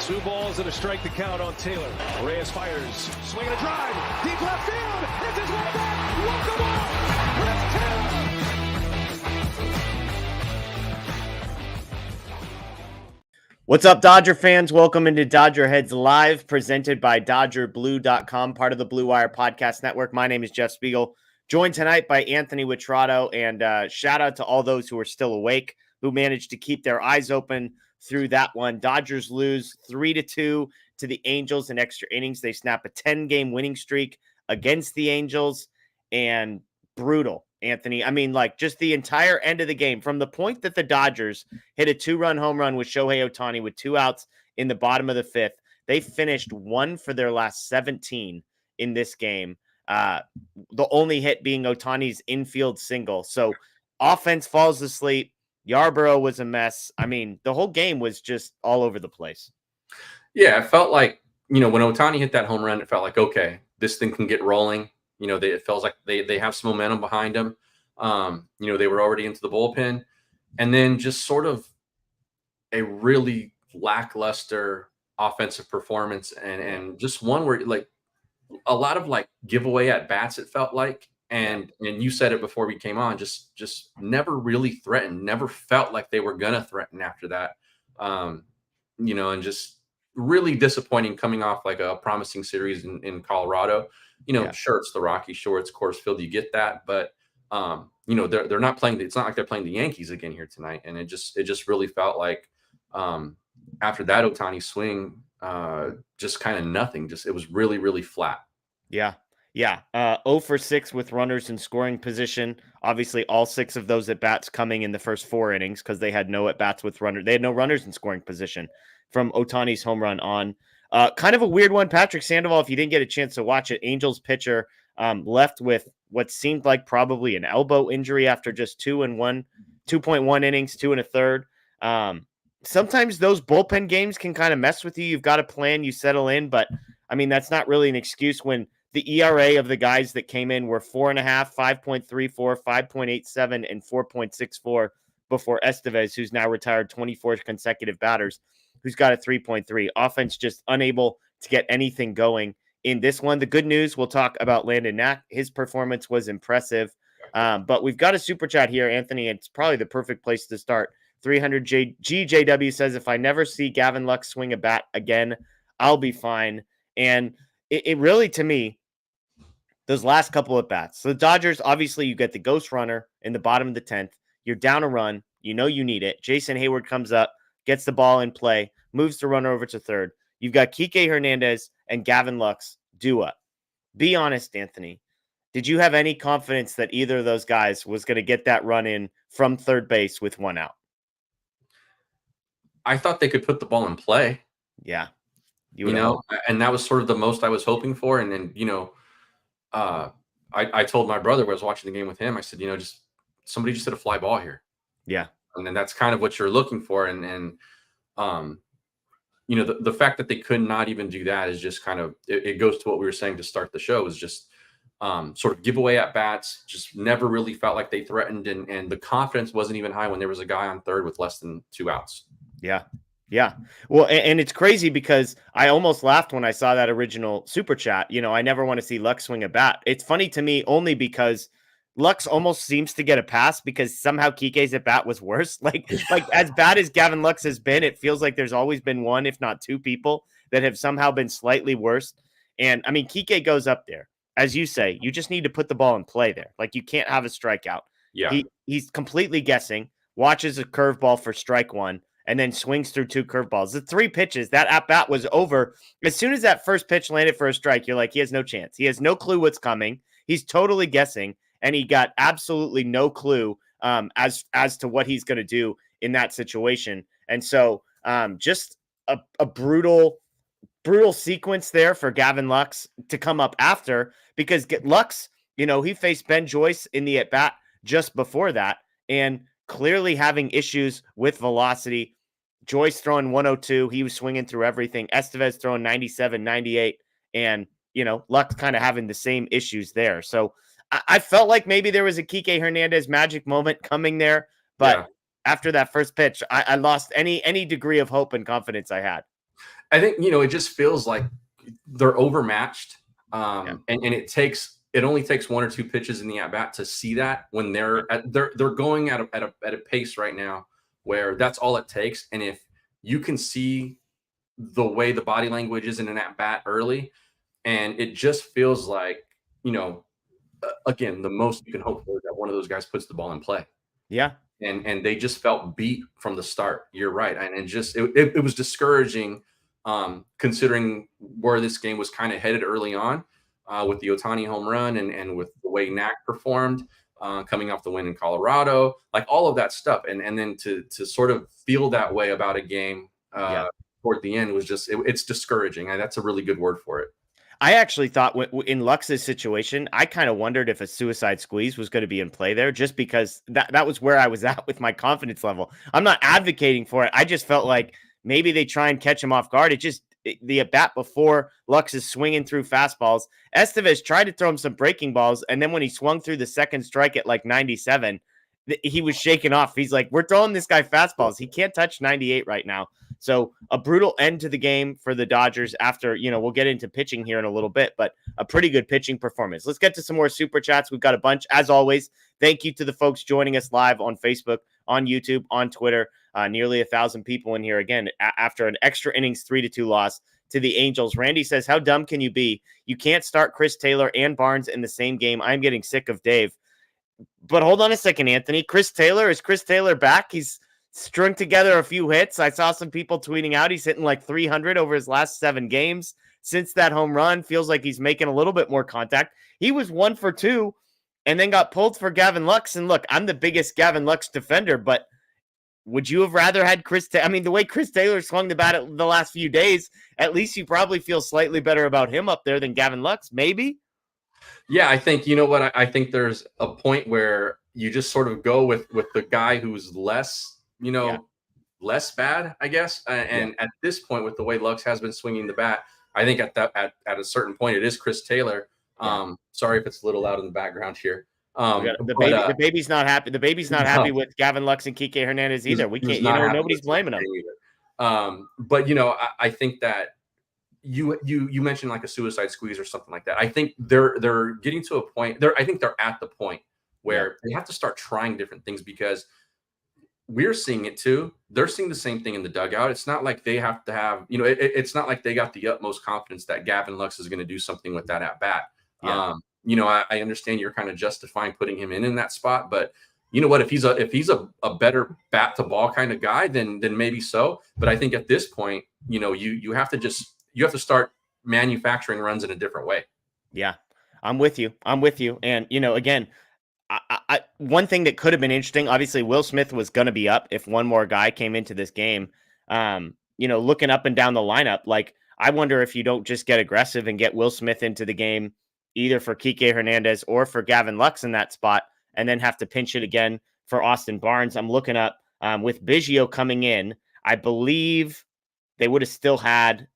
Two balls and a strike to count on Taylor. Reyes fires, swing and a drive, deep left field. It's his way back. Walk the ball. Chris Taylor. What's up, Dodger fans? Welcome into DodgerHeads Live, presented by DodgerBlue.com, part of the Blue Wire Podcast Network. My name is Jeff Spiegel, joined tonight by Anthony Witrado, and shout out to all those who are still awake, who managed to keep their eyes open through that one. Dodgers lose 3-2 to the Angels in extra innings. They snap a 10-game winning streak against the Angels, and brutal, Anthony. I mean, like, just the entire end of the game, from the point that the Dodgers hit a 2-run home run with Shohei Ohtani with 2 outs in the bottom of the 5th. They finished 1 for their last 17 in this game. The only hit being Ohtani's infield single. So offense falls asleep. Yarborough was a mess. I mean, the whole game was just all over the place. Yeah, it felt like, when Ohtani hit that home run, it felt like, okay, this thing can get rolling. It feels like they have some momentum behind them. They were already into the bullpen. And then just sort of a really lackluster offensive performance and just one where, like, a lot of, like, giveaway at bats, it felt like. And you said it before we came on, just never really threatened, never felt like they were gonna threaten after that. And just really disappointing coming off like a promising series in Colorado. Sure, it's the Rocky Shore, it's Coors Field, you get that, but they're not playing. It's not like they're playing the Yankees again here tonight, and it just really felt like after that Ohtani swing, just kind of nothing. Just it was really, really flat. Yeah. 0 for 6 with runners in scoring position. Obviously, all 6 of those at-bats coming in the first 4 innings because they had no at-bats with runners. They had no runners in scoring position from Ohtani's home run on. Kind of a weird one. Patrick Sandoval, if you didn't get a chance to watch it, Angels pitcher left with what seemed like probably an elbow injury after just 2.1 innings, 2 1/3. Sometimes those bullpen games can kind of mess with you. You've got a plan, you settle in, but I mean, that's not really an excuse when the ERA of the guys that came in were 4.5, 5.34, 5.87, and 4.64 before Estevez, who's now retired 24 consecutive batters, who's got a 3.3. Offense just unable to get anything going in this one. The good news, we'll talk about Landon Knack. His performance was impressive. But we've got a super chat here, Anthony. It's probably the perfect place to start. 300 GJW says, if I never see Gavin Lux swing a bat again, I'll be fine. And it really, to me, those last couple of bats. So the Dodgers, obviously, you get the ghost runner in the bottom of the 10th. You're down a run. You know you need it. Jason Hayward comes up, gets the ball in play, moves the runner over to third. You've got Kike Hernandez and Gavin Lux due up. Be honest, Anthony. Did you have any confidence that either of those guys was going to get that run in from third base with 1 out? I thought they could put the ball in play. Yeah. And that was sort of the most I was hoping for. And then, I told my brother when I was watching the game with him, I said, just somebody just hit a fly ball here. Yeah. And then that's kind of what you're looking for. And the fact that they could not even do that is just kind of, it goes to what we were saying to start the show, is just sort of giveaway at bats, just never really felt like they threatened. And the confidence wasn't even high when there was a guy on third with less than 2 outs. Yeah. Well, and it's crazy because I almost laughed when I saw that original super chat. I never want to see Lux swing a bat. It's funny to me only because Lux almost seems to get a pass because somehow Kike's at bat was worse. Like as bad as Gavin Lux has been, it feels like there's always been one, if not 2 people that have somehow been slightly worse. And I mean, Kike goes up there. As you say, you just need to put the ball in play there. Like, you can't have a strikeout. Yeah. He's completely guessing, watches a curveball for strike 1, and then swings through 2 curveballs. The 3 pitches, that at-bat was over. As soon as that first pitch landed for a strike, you're like, he has no chance. He has no clue what's coming. He's totally guessing, and he got absolutely no clue as to what he's going to do in that situation. And so just a brutal sequence there for Gavin Lux to come up after, because Lux, he faced Ben Joyce in the at-bat just before that, and clearly having issues with velocity. Joyce throwing 102. He was swinging through everything. Estevez throwing 97, 98. And, Lux kind of having the same issues there. So I felt like maybe there was a Kike Hernandez magic moment coming there. But after that first pitch, I lost any degree of hope and confidence I had. I think, it just feels like they're overmatched. And it only takes one or two pitches in the at bat to see that when they're going at a pace right now where that's all it takes. And if you can see the way the body language is in an at bat early, and it just feels like, again, the most you can hope for is that one of those guys puts the ball in play. Yeah. And they just felt beat from the start. You're right. And it was discouraging, considering where this game was kind of headed early on, with the Ohtani home run and with the way Knack performed, coming off the win in Colorado, like all of that stuff. And then to sort of feel that way about a game toward the end was just, it's discouraging. That's a really good word for it. I actually thought in Lux's situation, I kind of wondered if a suicide squeeze was going to be in play there, just because that was where I was at with my confidence level. I'm not advocating for it. I just felt like maybe they try and catch him off guard. The at bat before Lux is swinging through fastballs. Estevez tried to throw him some breaking balls, and then when he swung through the second strike at like 97, he was shaken off. He's like, we're throwing this guy fastballs. He can't touch 98 right now. So a brutal end to the game for the Dodgers after, we'll get into pitching here in a little bit, but a pretty good pitching performance. Let's get to some more super chats. We've got a bunch. As always, thank you to the folks joining us live on Facebook, on YouTube, on Twitter. Nearly 1,000 people in here again after an extra innings 3-2 loss to the Angels. Randy says, how dumb can you be? You can't start Chris Taylor and Barnes in the same game. I'm getting sick of Dave. But hold on a second, Anthony. Is Chris Taylor back? He's strung together a few hits. I saw some people tweeting out he's hitting like 300 over his last 7 games. Since that home run, feels like he's making a little bit more contact. He was 1 for 2 and then got pulled for Gavin Lux. And look, I'm the biggest Gavin Lux defender, but would you have rather had the way Chris Taylor swung the bat the last few days, at least you probably feel slightly better about him up there than Gavin Lux, maybe? Yeah, I think, I think there's a point where you just sort of go with the guy who's less, less bad, I guess. And at this point, with the way Lux has been swinging the bat, I think at a certain point, it is Chris Taylor. Sorry if it's a little loud in the background here. The baby's not happy. The baby's not happy with Gavin Lux and Kike Hernandez either. We can't, nobody's blaming them. But I think that you mentioned like a suicide squeeze or something like that. I think they're getting to a point. I think they're at the point where they have to start trying different things, because we're seeing it too. They're seeing the same thing in the dugout. It's not like they have to have, it's not like they got the utmost confidence that Gavin Lux is going to do something with that at bat. I understand you're kind of justifying putting him in that spot, but you know what? If he's a better bat to ball kind of guy, then maybe so. But I think at this point, you have to start manufacturing runs in a different way. Yeah, I'm with you. And again, I one thing that could have been interesting. Obviously, Will Smith was going to be up if one more guy came into this game. Looking up and down the lineup, like I wonder if you don't just get aggressive and get Will Smith into the game, either for Kike Hernandez or for Gavin Lux in that spot, and then have to pinch it again for Austin Barnes. I'm looking up with Biggio coming in. I believe they would have still had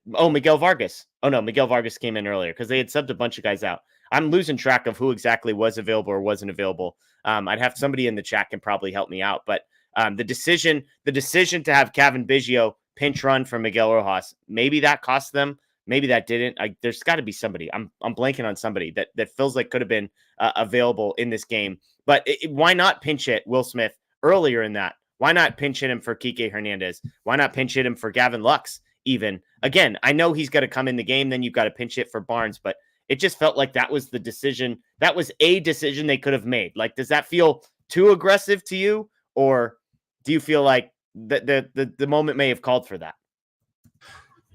Miguel Vargas. Oh no, Miguel Vargas came in earlier because they had subbed a bunch of guys out. I'm losing track of who exactly was available or wasn't available. I'd have somebody in the chat can probably help me out. But the decision to have Kevin Biggio pinch run for Miguel Rojas, maybe that cost them. Maybe that didn't. There's got to be somebody. I'm blanking on somebody that feels like could have been available in this game. But why not pinch hit Will Smith earlier in that? Why not pinch hit him for Kike Hernandez? Why not pinch hit him for Gavin Lux even? Again, I know he's got to come in the game. Then you've got to pinch hit for Barnes. But it just felt like that was the decision. That was a decision they could have made. Like, does that feel too aggressive to you? Or do you feel like the moment may have called for that?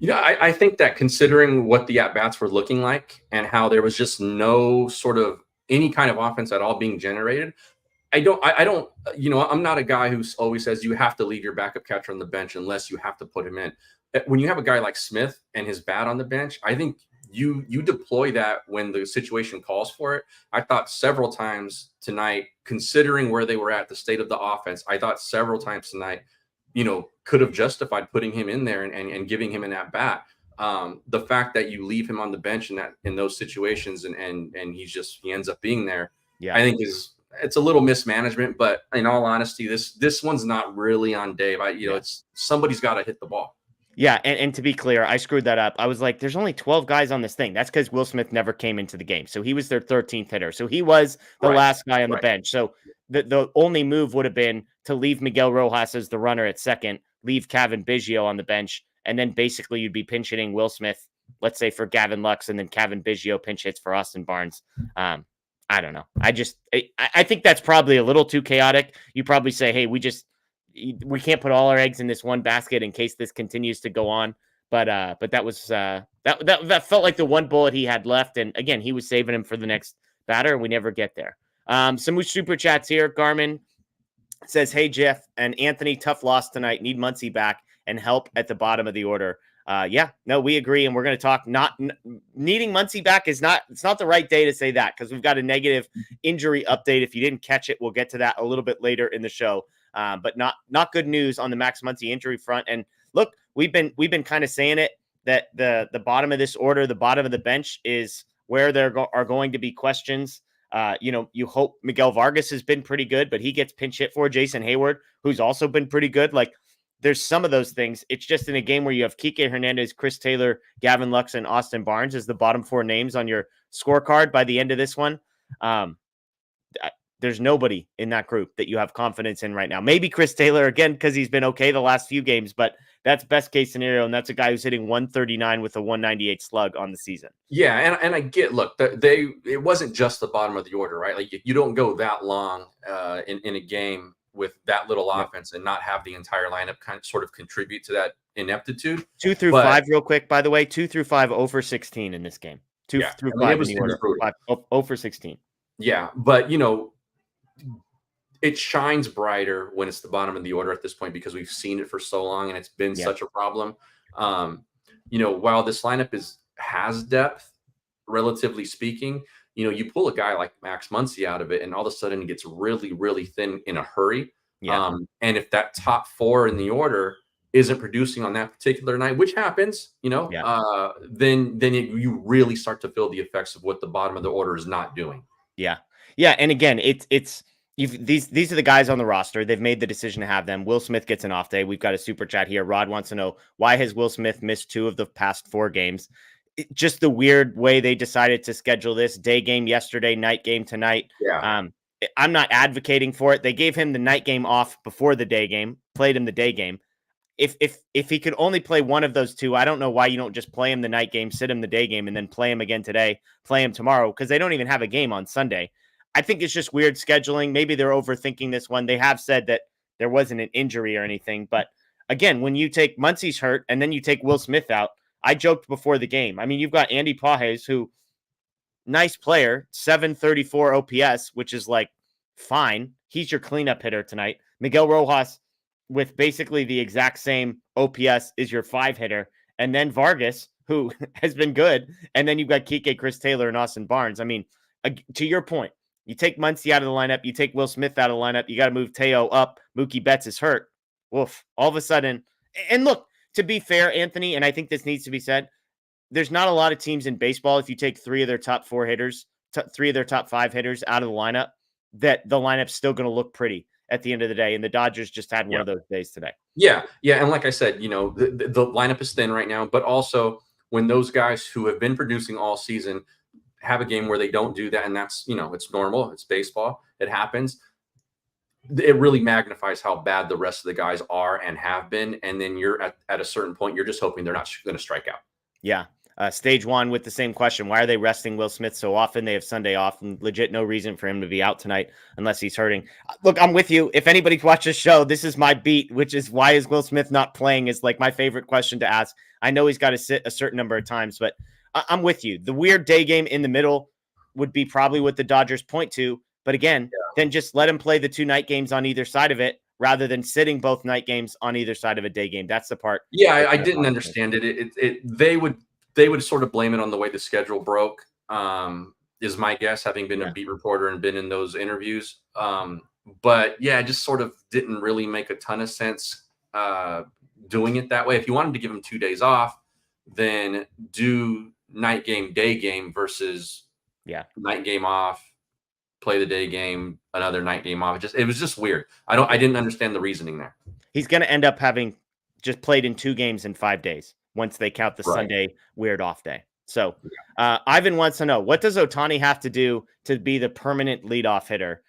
I think that considering what the at-bats were looking like and how there was just no sort of any kind of offense at all being generated, I'm not a guy who always says you have to leave your backup catcher on the bench unless you have to put him in. When you have a guy like Smith and his bat on the bench, I think you deploy that when the situation calls for it. I thought several times tonight, considering where they were at, the state of the offense, I thought several times tonight, could have justified putting him in there and giving him an at-bat. The fact that you leave him on the bench in those situations and he ends up being there, I think it's a little mismanagement. But in all honesty, this one's not really on Dave. It's somebody's got to hit the ball. Yeah, and to be clear, I screwed that up. I was like, there's only 12 guys on this thing. That's because Will Smith never came into the game. So he was their 13th hitter. So he was the Right. last guy on the Right. bench. So the only move would have been to leave Miguel Rojas as the runner at second, leave Kevin Biggio on the bench, and then basically you'd be pinch hitting Will Smith, let's say for Gavin Lux, and then Kevin Biggio pinch hits for Austin Barnes. I don't know. I think that's probably a little too chaotic. You probably say, hey, we can't put all our eggs in this one basket in case this continues to go on. But that was that felt like the one bullet he had left. And again, he was saving him for the next batter, and we never get there. Some super chats here. Garmin says, "Hey Jeff and Anthony, tough loss tonight. Need Muncy back and help at the bottom of the order." Yeah, no, we agree, and we're going to talk. Needing Muncy back it's not the right day to say that because we've got a negative injury update. If you didn't catch it, we'll get to that a little bit later in the show. But not good news on the Max Muncy injury front. And look, we've been kind of saying it that the bottom of this order, the bottom of the bench is where there are going to be questions. You hope Miguel Vargas has been pretty good, but he gets pinch hit for Jason Hayward, who's also been pretty good. Like there's some of those things. It's just in a game where you have Kike Hernandez, Chris Taylor, Gavin Lux, and Austin Barnes as the bottom four names on your scorecard by the end of this one. There's nobody in that group that you have confidence in right now. Maybe Chris Taylor again, because he's been okay the last few games, but that's best case scenario. And that's a guy who's hitting 139 with a 198 slug on the season. Yeah. And I get, look, it wasn't just the bottom of the order, right? Like you don't go that long in a game with that little offense and not have the entire lineup sort of contribute to that ineptitude. 2 through 5 real quick, by the way, 2 through 5, 0 for 16 in this game. 2 through 5 in the order. 0 for 16. Yeah. But, it shines brighter when it's the bottom of the order at this point because we've seen it for so long and it's been such a problem. While this lineup has depth, relatively speaking, you pull a guy like Max Muncy out of it and all of a sudden it gets really, really thin in a hurry. Yeah. And if that top four in the order isn't producing on that particular night, which happens, then you really start to feel the effects of what the bottom of the order is not doing. Yeah. Yeah. And again, these are the guys on the roster. They've made the decision to have them. Will Smith gets an off day. We've got a super chat here. Rod wants to know, why has Will Smith missed 2 of the past 4 games? Just the weird way they decided to schedule this. Day game yesterday, night game tonight. Yeah. I'm not advocating for it. They gave him the night game off before the day game, played him the day game. If he could only play one of those 2, I don't know why you don't just play him the night game, sit him the day game, and then play him again today, play him tomorrow, because they don't even have a game on Sunday. I think it's just weird scheduling. Maybe they're overthinking this one. They have said that there wasn't an injury or anything. But again, when you take Muncy's hurt and then you take Will Smith out, I joked before the game. I mean, you've got Andy Pages, who, nice player, 734 OPS, which is like fine. He's your cleanup hitter tonight. Miguel Rojas, with basically the exact same OPS, is your 5 hitter. And then Vargas, who has been good. And then you've got Kike, Chris Taylor, and Austin Barnes. I mean, to your point, you take Muncy out of the lineup, you take Will Smith out of the lineup, you got to move Teo up. Mookie Betts is hurt. Woof. All of a sudden, and look, to be fair, Anthony, and I think this needs to be said, there's not a lot of teams in baseball, if you take 3 of their top 4 hitters, 3 of their top 5 hitters out of the lineup, that the lineup's still going to look pretty at the end of the day. And the Dodgers just had one of those days today. Yeah. And like I said, the lineup is thin right now, but also when those guys who have been producing all season have a game where they don't do that, and that's, it's normal, it's baseball, it happens, it really magnifies how bad the rest of the guys are and have been. And then you're at a certain point, you're just hoping they're not going to strike out. Yeah. Stage One with the same question. Why are they resting Will Smith so often? They have Sunday off, and legit no reason for him to be out tonight unless he's hurting. Look, I'm with you. If anybody's watched this show, this is my beat, which is, why is Will Smith not playing, is like my favorite question to ask. I know he's got to sit a certain number of times, but I'm with you. The weird day game in the middle would be probably what the Dodgers point to. But again, then just let him play the 2 night games on either side of it, rather than sitting both night games on either side of a day game. That's the part. Yeah, I didn't understand it. They would sort of blame it on the way the schedule broke, is my guess, having been a beat reporter and been in those interviews. But yeah, it just sort of didn't really make a ton of sense doing it that way. If you wanted to give them 2 days off, then do night game, day game versus night game off, play the day game, another night game off. It was just weird. I didn't understand the reasoning there. He's going to end up having just played in 2 games in 5 days once they count the Sunday weird off day. So Ivan wants to know, what does Ohtani have to do to be the permanent leadoff hitter?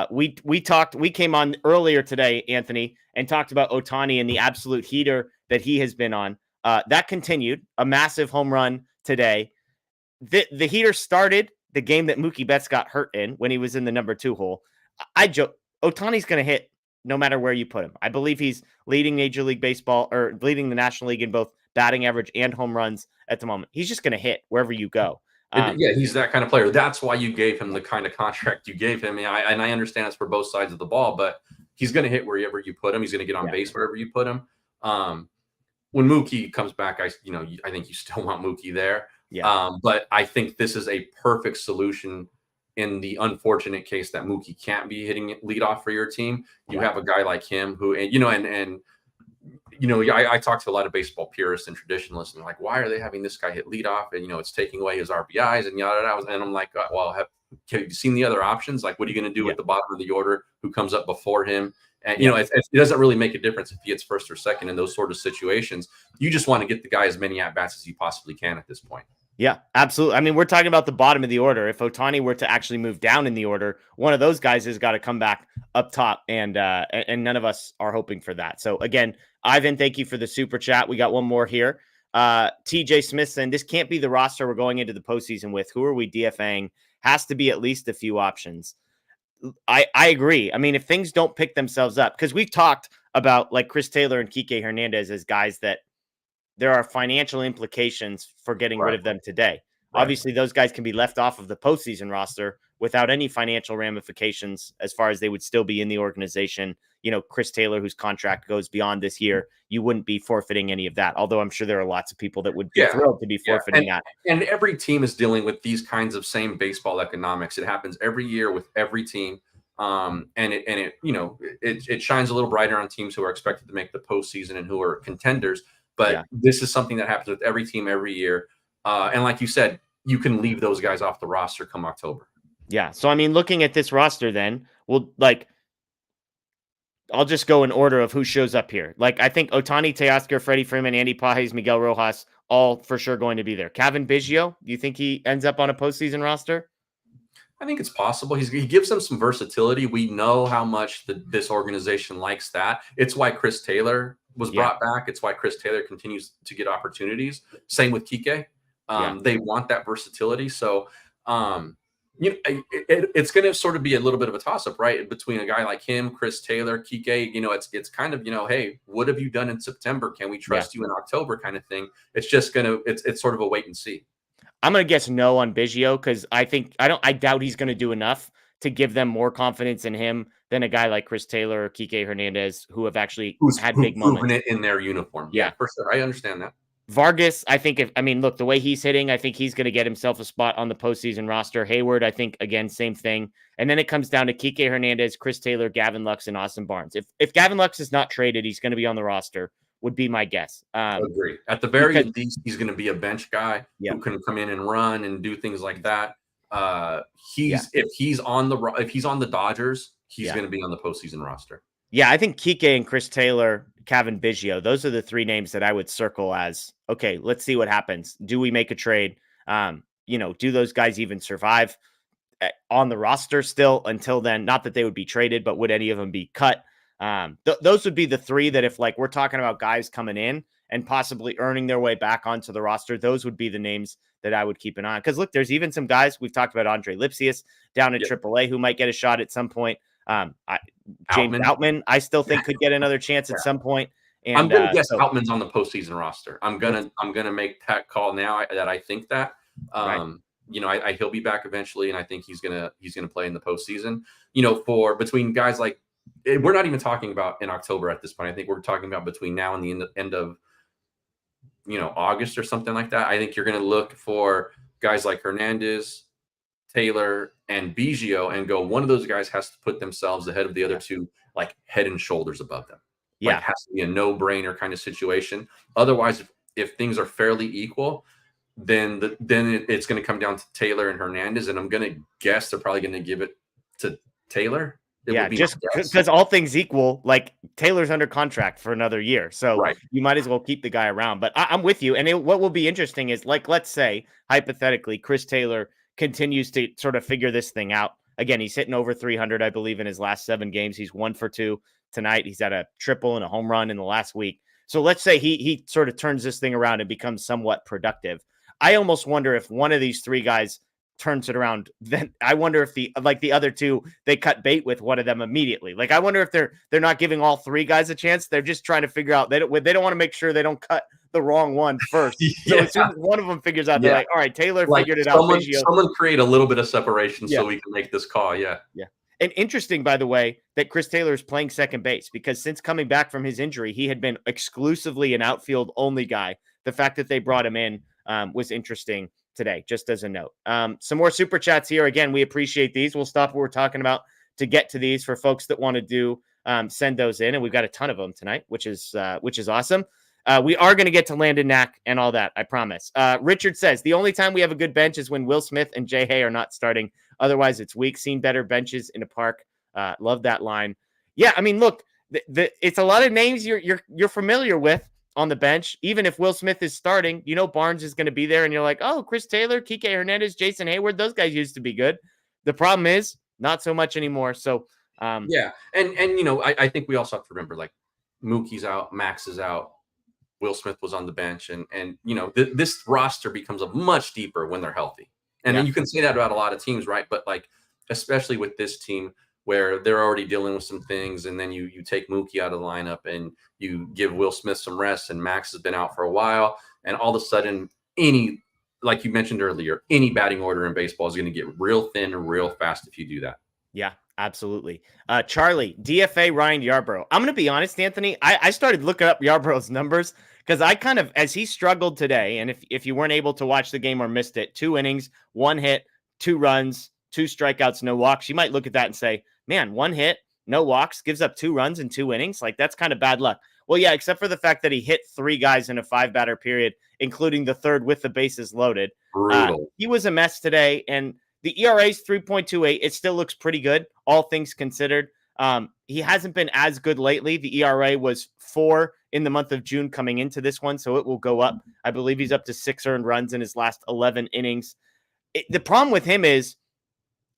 We came on earlier today, Anthony, and talked about Ohtani and the absolute heater that he has been on. That continued, a massive home run today. The heater started the game that Mookie Betts got hurt in when he was in the number 2 hole. I joke, Ohtani's going to hit no matter where you put him. I believe he's leading Major League Baseball, or leading the National League in both batting average and home runs at the moment. He's just going to hit wherever you go. He's that kind of player. That's why you gave him the kind of contract you gave him. And I understand it's for both sides of the ball, but he's going to hit wherever you put him. He's going to get on base wherever you put him. When Mookie comes back, I think you still want Mookie there. Yeah. But I think this is a perfect solution in the unfortunate case that Mookie can't be hitting leadoff for your team. You have a guy like him who, I talk to a lot of baseball purists and traditionalists, and like, why are they having this guy hit leadoff? And, it's taking away his RBIs and yada, yada. And I'm like, well, have you seen the other options? Like, what are you going to do at the bottom of the order? Who comes up before him? And, it doesn't really make a difference if he hits first or second in those sort of situations. You just want to get the guy as many at-bats as you possibly can at this point. Yeah, absolutely. I mean, we're talking about the bottom of the order. If Ohtani were to actually move down in the order, one of those guys has got to come back up top, and none of us are hoping for that. So again, Ivan, thank you for the super chat. We got one more here. TJ Smith saying, this can't be the roster we're going into the postseason with. Who are we DFAing? Has to be at least a few options. I agree. I mean, if things don't pick themselves up, because we've talked about like Chris Taylor and Kike Hernandez as guys that there are financial implications for getting rid of them today. Obviously, those guys can be left off of the postseason roster without any financial ramifications, as far as they would still be in the organization. Chris Taylor, whose contract goes beyond this year, you wouldn't be forfeiting any of that. Although I'm sure there are lots of people that would be thrilled to be forfeiting that. And every team is dealing with these kinds of same baseball economics. It happens every year with every team. It shines a little brighter on teams who are expected to make the postseason and who are contenders. But this is something that happens with every team every year. And like you said, you can leave those guys off the roster come October. Yeah. So, I mean, looking at this roster, then, I'll just go in order of who shows up here. Like, I think Ohtani, Teoscar, Freddie Freeman, Andy Pages, Miguel Rojas, all for sure going to be there. Cavan Biggio, do you think he ends up on a postseason roster? I think it's possible. He gives them some versatility. We know how much this organization likes that. It's why Chris Taylor was brought back. It's why Chris Taylor continues to get opportunities. Same with Kike. They want that versatility. So, it's going to sort of be a little bit of a toss-up, right? Between a guy like him, Chris Taylor, Kike, it's kind of, hey, what have you done in September? Can we trust you in October kind of thing? It's just it's sort of a wait and see. I'm going to guess no on Biggio, because I doubt he's going to do enough to give them more confidence in him than a guy like Chris Taylor or Kike Hernandez, who have actually had big moments it in their uniform. Yeah, for sure. I understand that. Vargas, I think look, the way he's hitting, I think he's going to get himself a spot on the postseason roster. Hayward, I think, again, same thing. And then it comes down to Kike Hernandez, Chris Taylor, Gavin Lux, and Austin Barnes. If Gavin Lux is not traded, he's going to be on the roster, would be my guess. I agree. At the very least, he's going to be a bench guy who can come in and run and do things like that. If he's on the Dodgers, he's going to be on the postseason roster. Yeah, I think Kike and Chris Taylor, Cavan Biggio, those are the 3 names that I would circle as, okay, let's see what happens. Do we make a trade? Do those guys even survive on the roster still until then? Not that they would be traded, but would any of them be cut? Those would be the 3 that, if we're talking about guys coming in and possibly earning their way back onto the roster, those would be the names that I would keep an eye on. Because look, there's even some guys, we've talked about Andre Lipsius down at AAA who might get a shot at some point. James Outman, I still think could get another chance at some point. And I'm gonna guess Outman's on the postseason roster. I'm gonna make that call now that I think that. He'll be back eventually, and I think he's gonna play in the postseason. For between guys like, we're not even talking about in October at this point. I think we're talking about between now and the end of August or something like that. I think you're gonna look for guys like Hernandez, Taylor, and Biggio, and go, one of those guys has to put themselves ahead of the other 2, like head and shoulders above them. It has to be a no-brainer kind of situation. Otherwise, if things are fairly equal, then it's going to come down to Taylor and Hernandez, and I'm going to guess they're probably going to give it to Taylor. Yeah, would be just my guess. because all things equal, like Taylor's under contract for another year, so Right. you might as well keep the guy around. But I'm with you. And what will be interesting is, like, let's say hypothetically, Chris Taylor continues to sort of figure this thing out. Again, he's hitting over 300, I believe, in his last 7 games. He's 1 for 2 tonight. He's had a triple and a home run in the last week. So let's say he sort of turns this thing around and becomes somewhat productive. I almost wonder if one of these 3 guys turns it around, then I wonder if the other 2, they cut bait with one of them immediately. Like, I wonder if they're not giving all 3 guys a chance. They're just trying to figure out, they don't want to make sure they don't cut the wrong one first. So as soon as one of them figures out, they're like, all right, Taylor figured it out. Someone create a little bit of separation so we can make this call. Yeah. And interesting, by the way, that Chris Taylor is playing second base, because since coming back from his injury, he had been exclusively an outfield only guy. The fact that they brought him in was interesting today, just as a note. Some more super chats here. Again, we appreciate these. We'll stop what we're talking about to get to these for folks that want to do send those in, and we've got a ton of them tonight, which is awesome. We are going to get to Landon Knack and all that, I promise. Richard says the only time we have a good bench is when Will Smith and Jay Hay are not starting. Otherwise, it's weak. Seen better benches in a park. Love that line. Yeah, I mean, look, it's a lot of names you're familiar with on the bench. Even if Will Smith is starting, Barnes is going to be there, and you're like, oh, Chris Taylor, Kike Hernandez, Jason Hayward, those guys used to be good. The problem is not so much anymore. So yeah, and I think we also have to remember, like, Mookie's out, Max is out, Will Smith was on the bench, and this roster becomes a much deeper when they're healthy. And then you can say that about a lot of teams, right? But, like, especially with this team where they're already dealing with some things, and then you take Mookie out of the lineup and you give Will Smith some rest, and Max has been out for a while, and all of a sudden, like you mentioned earlier, any batting order in baseball is going to get real thin and real fast if you do that. Yeah, absolutely. Charlie, DFA Ryan Yarbrough. I'm going to be honest, Anthony. I started looking up Yarbrough's numbers because I kind of, as he struggled today, and if you weren't able to watch the game or missed it, 2 innings, 1 hit, 2 runs, 2 strikeouts, no walks. You might look at that and say, man, 1 hit, no walks, gives up 2 runs in 2 innings. Like, that's kind of bad luck. Well, yeah, except for the fact that he hit 3 guys in a 5-batter period, including the 3rd with the bases loaded. Brutal. He was a mess today, and the ERA is 3.28. It still looks pretty good, all things considered. He hasn't been as good lately. The ERA was 4 in the month of June coming into this one, so it will go up. I believe he's up to 6 earned runs in his last 11 innings. The problem with him is,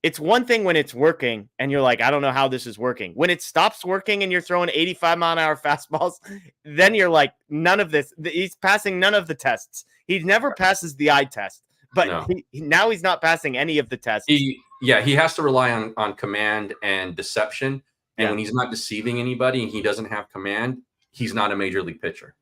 it's one thing when it's working and you're like, I don't know how this is working. When it stops working and you're throwing 85-mile-an-hour fastballs, then you're like, none of this. He's passing none of the tests. He never passes the eye test. But no. Now he's not passing any of the tests. He has to rely on command and deception. And when he's not deceiving anybody and he doesn't have command, he's not a major league pitcher.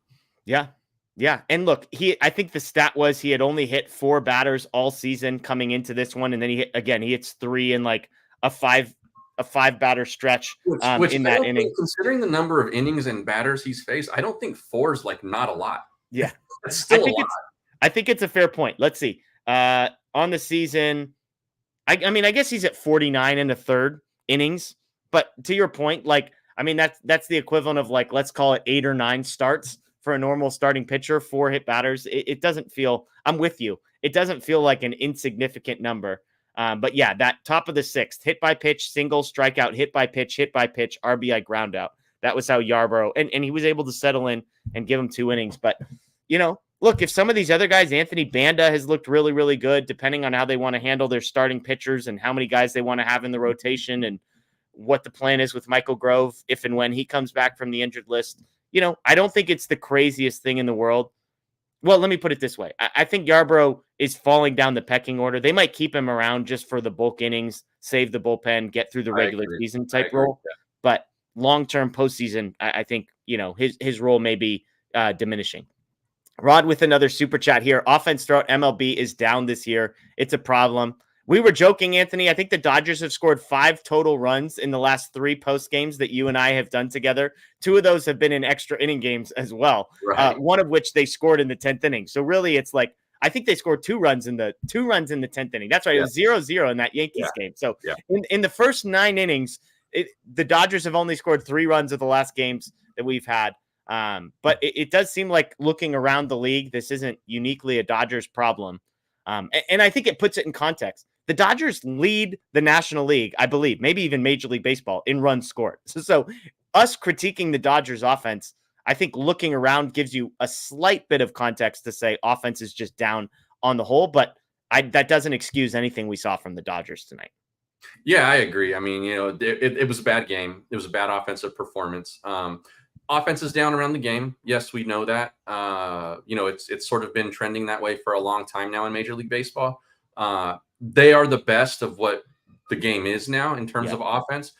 Yeah. Yeah. And look, I think the stat was he had only hit 4 batters all season coming into this one. And then he hits 3 in like a 5-batter stretch which in that inning. Considering the number of innings and batters he's faced, I don't think 4 is like not a lot. Yeah. That's still a lot. I think it's a fair point. Let's see. On the season, I mean, I guess he's at 49 1/3 innings, but to your point, like, I mean, that's the equivalent of, like, let's call it 8 or 9 starts for a normal starting pitcher, 4 hit batters. It doesn't feel, I'm with you. It doesn't feel like an insignificant number. But yeah, that top of the 6th, hit by pitch, single, strikeout, hit by pitch, RBI, ground out. That was how Yarbrough, and he was able to settle in and give him 2 innings. But, look, if some of these other guys, Anthony Banda has looked really, really good, depending on how they want to handle their starting pitchers and how many guys they want to have in the rotation and what the plan is with Michael Grove, if and when he comes back from the injured list. I don't think it's the craziest thing in the world. Well, let me put it this way. I think Yarbrough is falling down the pecking order. They might keep him around just for the bulk innings, save the bullpen, get through the regular season type role. Yeah. But long-term postseason, I think, his role may be diminishing. Rod with another super chat here. Offense throughout MLB is down this year. It's a problem. We were joking, Anthony. I think the Dodgers have scored 5 total runs in the last 3 post games that you and I have done together. 2 of those have been in extra inning games as well. Right. One of which they scored in the 10th inning. So really, it's like, I think they scored 2 runs in the 10th inning. That's right. Yeah. It was 0-0 in that Yankees game. So in the first 9 innings, the Dodgers have only scored 3 runs of the last games that we've had. But it does seem like, looking around the league, this isn't uniquely a Dodgers problem. And I think it puts it in context. The Dodgers lead the National League, I believe, maybe even Major League Baseball in runs scored. So us critiquing the Dodgers offense, I think looking around gives you a slight bit of context to say offense is just down on the whole, but that doesn't excuse anything we saw from the Dodgers tonight. Yeah, I agree. I mean, it was a bad game. It was a bad offensive performance. Offense is down around the game. Yes, we know that. It's sort of been trending that way for a long time now in Major League Baseball. They are the best of what the game is now in terms of offense.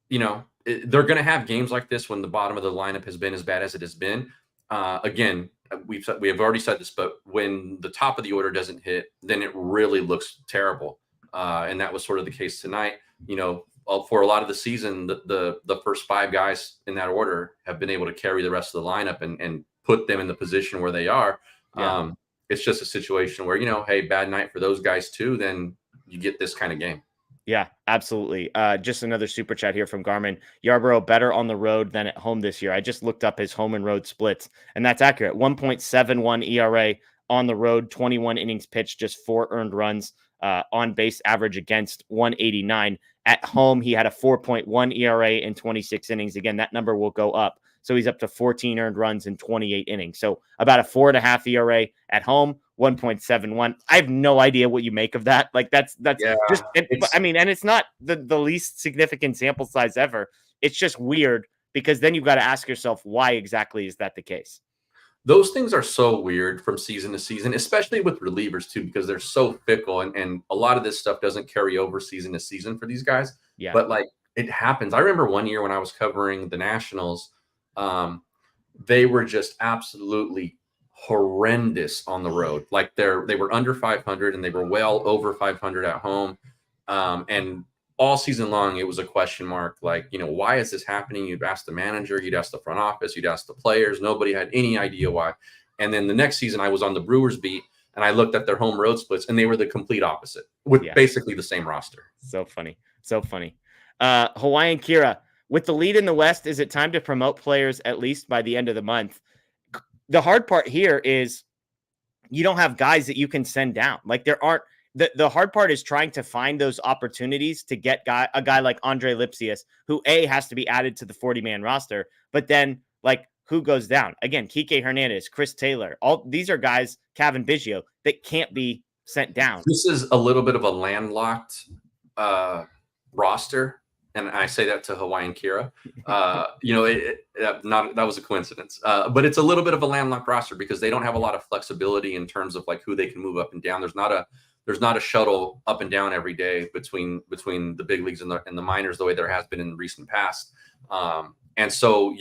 They're going to have games like this when the bottom of the lineup has been as bad as it has been. Again, we have already said this, but when the top of the order doesn't hit, then it really looks terrible. And that was sort of the case tonight. For a lot of the season, the first 5 guys in that order have been able to carry the rest of the lineup and put them in the position where they are. Yeah. It's just a situation where, hey, bad night for those guys too, then you get this kind of game. Yeah, absolutely. Just another super chat here from Garmin. Yarborough better on the road than at home this year. I just looked up his home and road splits, and that's accurate. 1.71 ERA on the road, 21 innings pitched, just 4 earned runs, on base average against 189. At home, he had a 4.1 ERA in 26 innings. Again, that number will go up. So he's up to 14 earned runs in 28 innings. So about a 4.5 ERA at home, 1.71. I have no idea what you make of that. Like that's just, and it's not the least significant sample size ever. It's just weird because then you've got to ask yourself, why exactly is that the case? Those things are so weird from season to season, especially with relievers too, because they're so fickle and a lot of this stuff doesn't carry over season to season for these guys. Yeah. But like it happens. I remember one year when I was covering the Nationals, they were just absolutely horrendous on the road. Like they were under 500 and they were well over 500 at home. And all season long, it was a question mark. Like, why is this happening? You'd ask the manager, you'd ask the front office, you'd ask the players. Nobody had any idea why. And then the next season, I was on the Brewers beat and I looked at their home road splits and they were the complete opposite with basically the same roster. So funny. So funny. Hawaiian Kira, with the lead in the West, is it time to promote players at least by the end of the month? The hard part here is you don't have guys that you can send down. Like there aren't. The hard part is trying to find those opportunities to get a guy like Andre Lipsius, who has to be added to the 40-man roster, but then like who goes down? Again, Kike Hernandez, Chris Taylor, all these are guys, Kevin Biggio, that can't be sent down. This is a little bit of a landlocked roster, and I say that to Hawaiian Kira. That was a coincidence, but it's a little bit of a landlocked roster because they don't have a lot of flexibility in terms of like who they can move up and down. There's not a shuttle up and down every day between the big leagues and the minors the way there has been in recent past. And so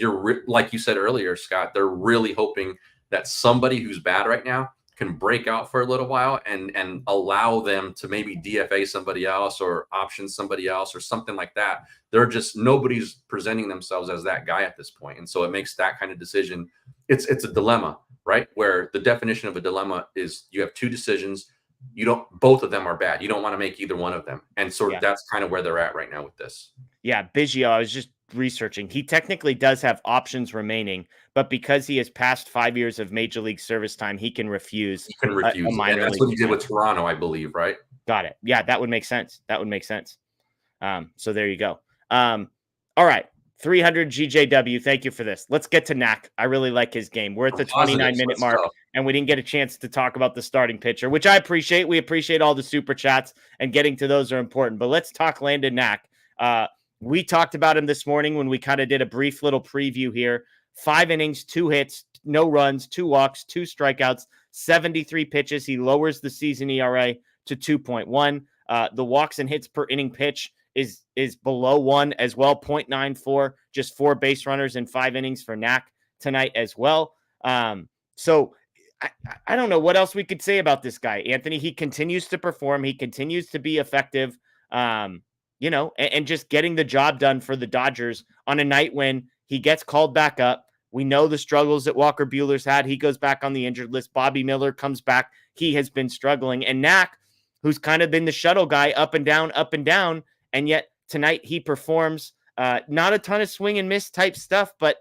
like you said earlier, Scott, they're really hoping that somebody who's bad right now can break out for a little while and allow them to maybe DFA somebody else or option somebody else or something like that. Nobody's presenting themselves as that guy at this point. And so it makes that kind of decision. It's a dilemma, right? Where the definition of a dilemma is you have 2 decisions. Both of them are bad. You don't want to make either one of them. And so that's kind of where they're at right now with this. Yeah. Biggio, I was just researching. He technically does have options remaining, but because he has passed 5 years of major league service time, he can refuse. A minor and that's what he did with Toronto, I believe, right? Got it. Yeah, that would make sense. So there you go. All right. 300 GJW. Thank you for this. Let's get to Knack. I really like his game. We're at the 29-minute mark, and we didn't get a chance to talk about the starting pitcher, which I appreciate. We appreciate all the super chats, and getting to those are important. But let's talk Landon Knack. We talked about him this morning when we kind of did a brief little preview here. 5 innings, 2 hits, no runs, 2 walks, 2 strikeouts, 73 pitches. He lowers the season ERA to 2.1. The walks and hits per inning pitch is below 1 as well, 0.94, just 4 base runners in 5 innings for Knack tonight as well. So I don't know what else we could say about this guy, Anthony. He continues to perform. He continues to be effective, and just getting the job done for the Dodgers on a night when he gets called back up. We know the struggles that Walker Buehler's had. He goes back on the injured list. Bobby Miller comes back. He has been struggling. And Knack, who's kind of been the shuttle guy up and down, and yet tonight he performs. Not a ton of swing and miss type stuff, but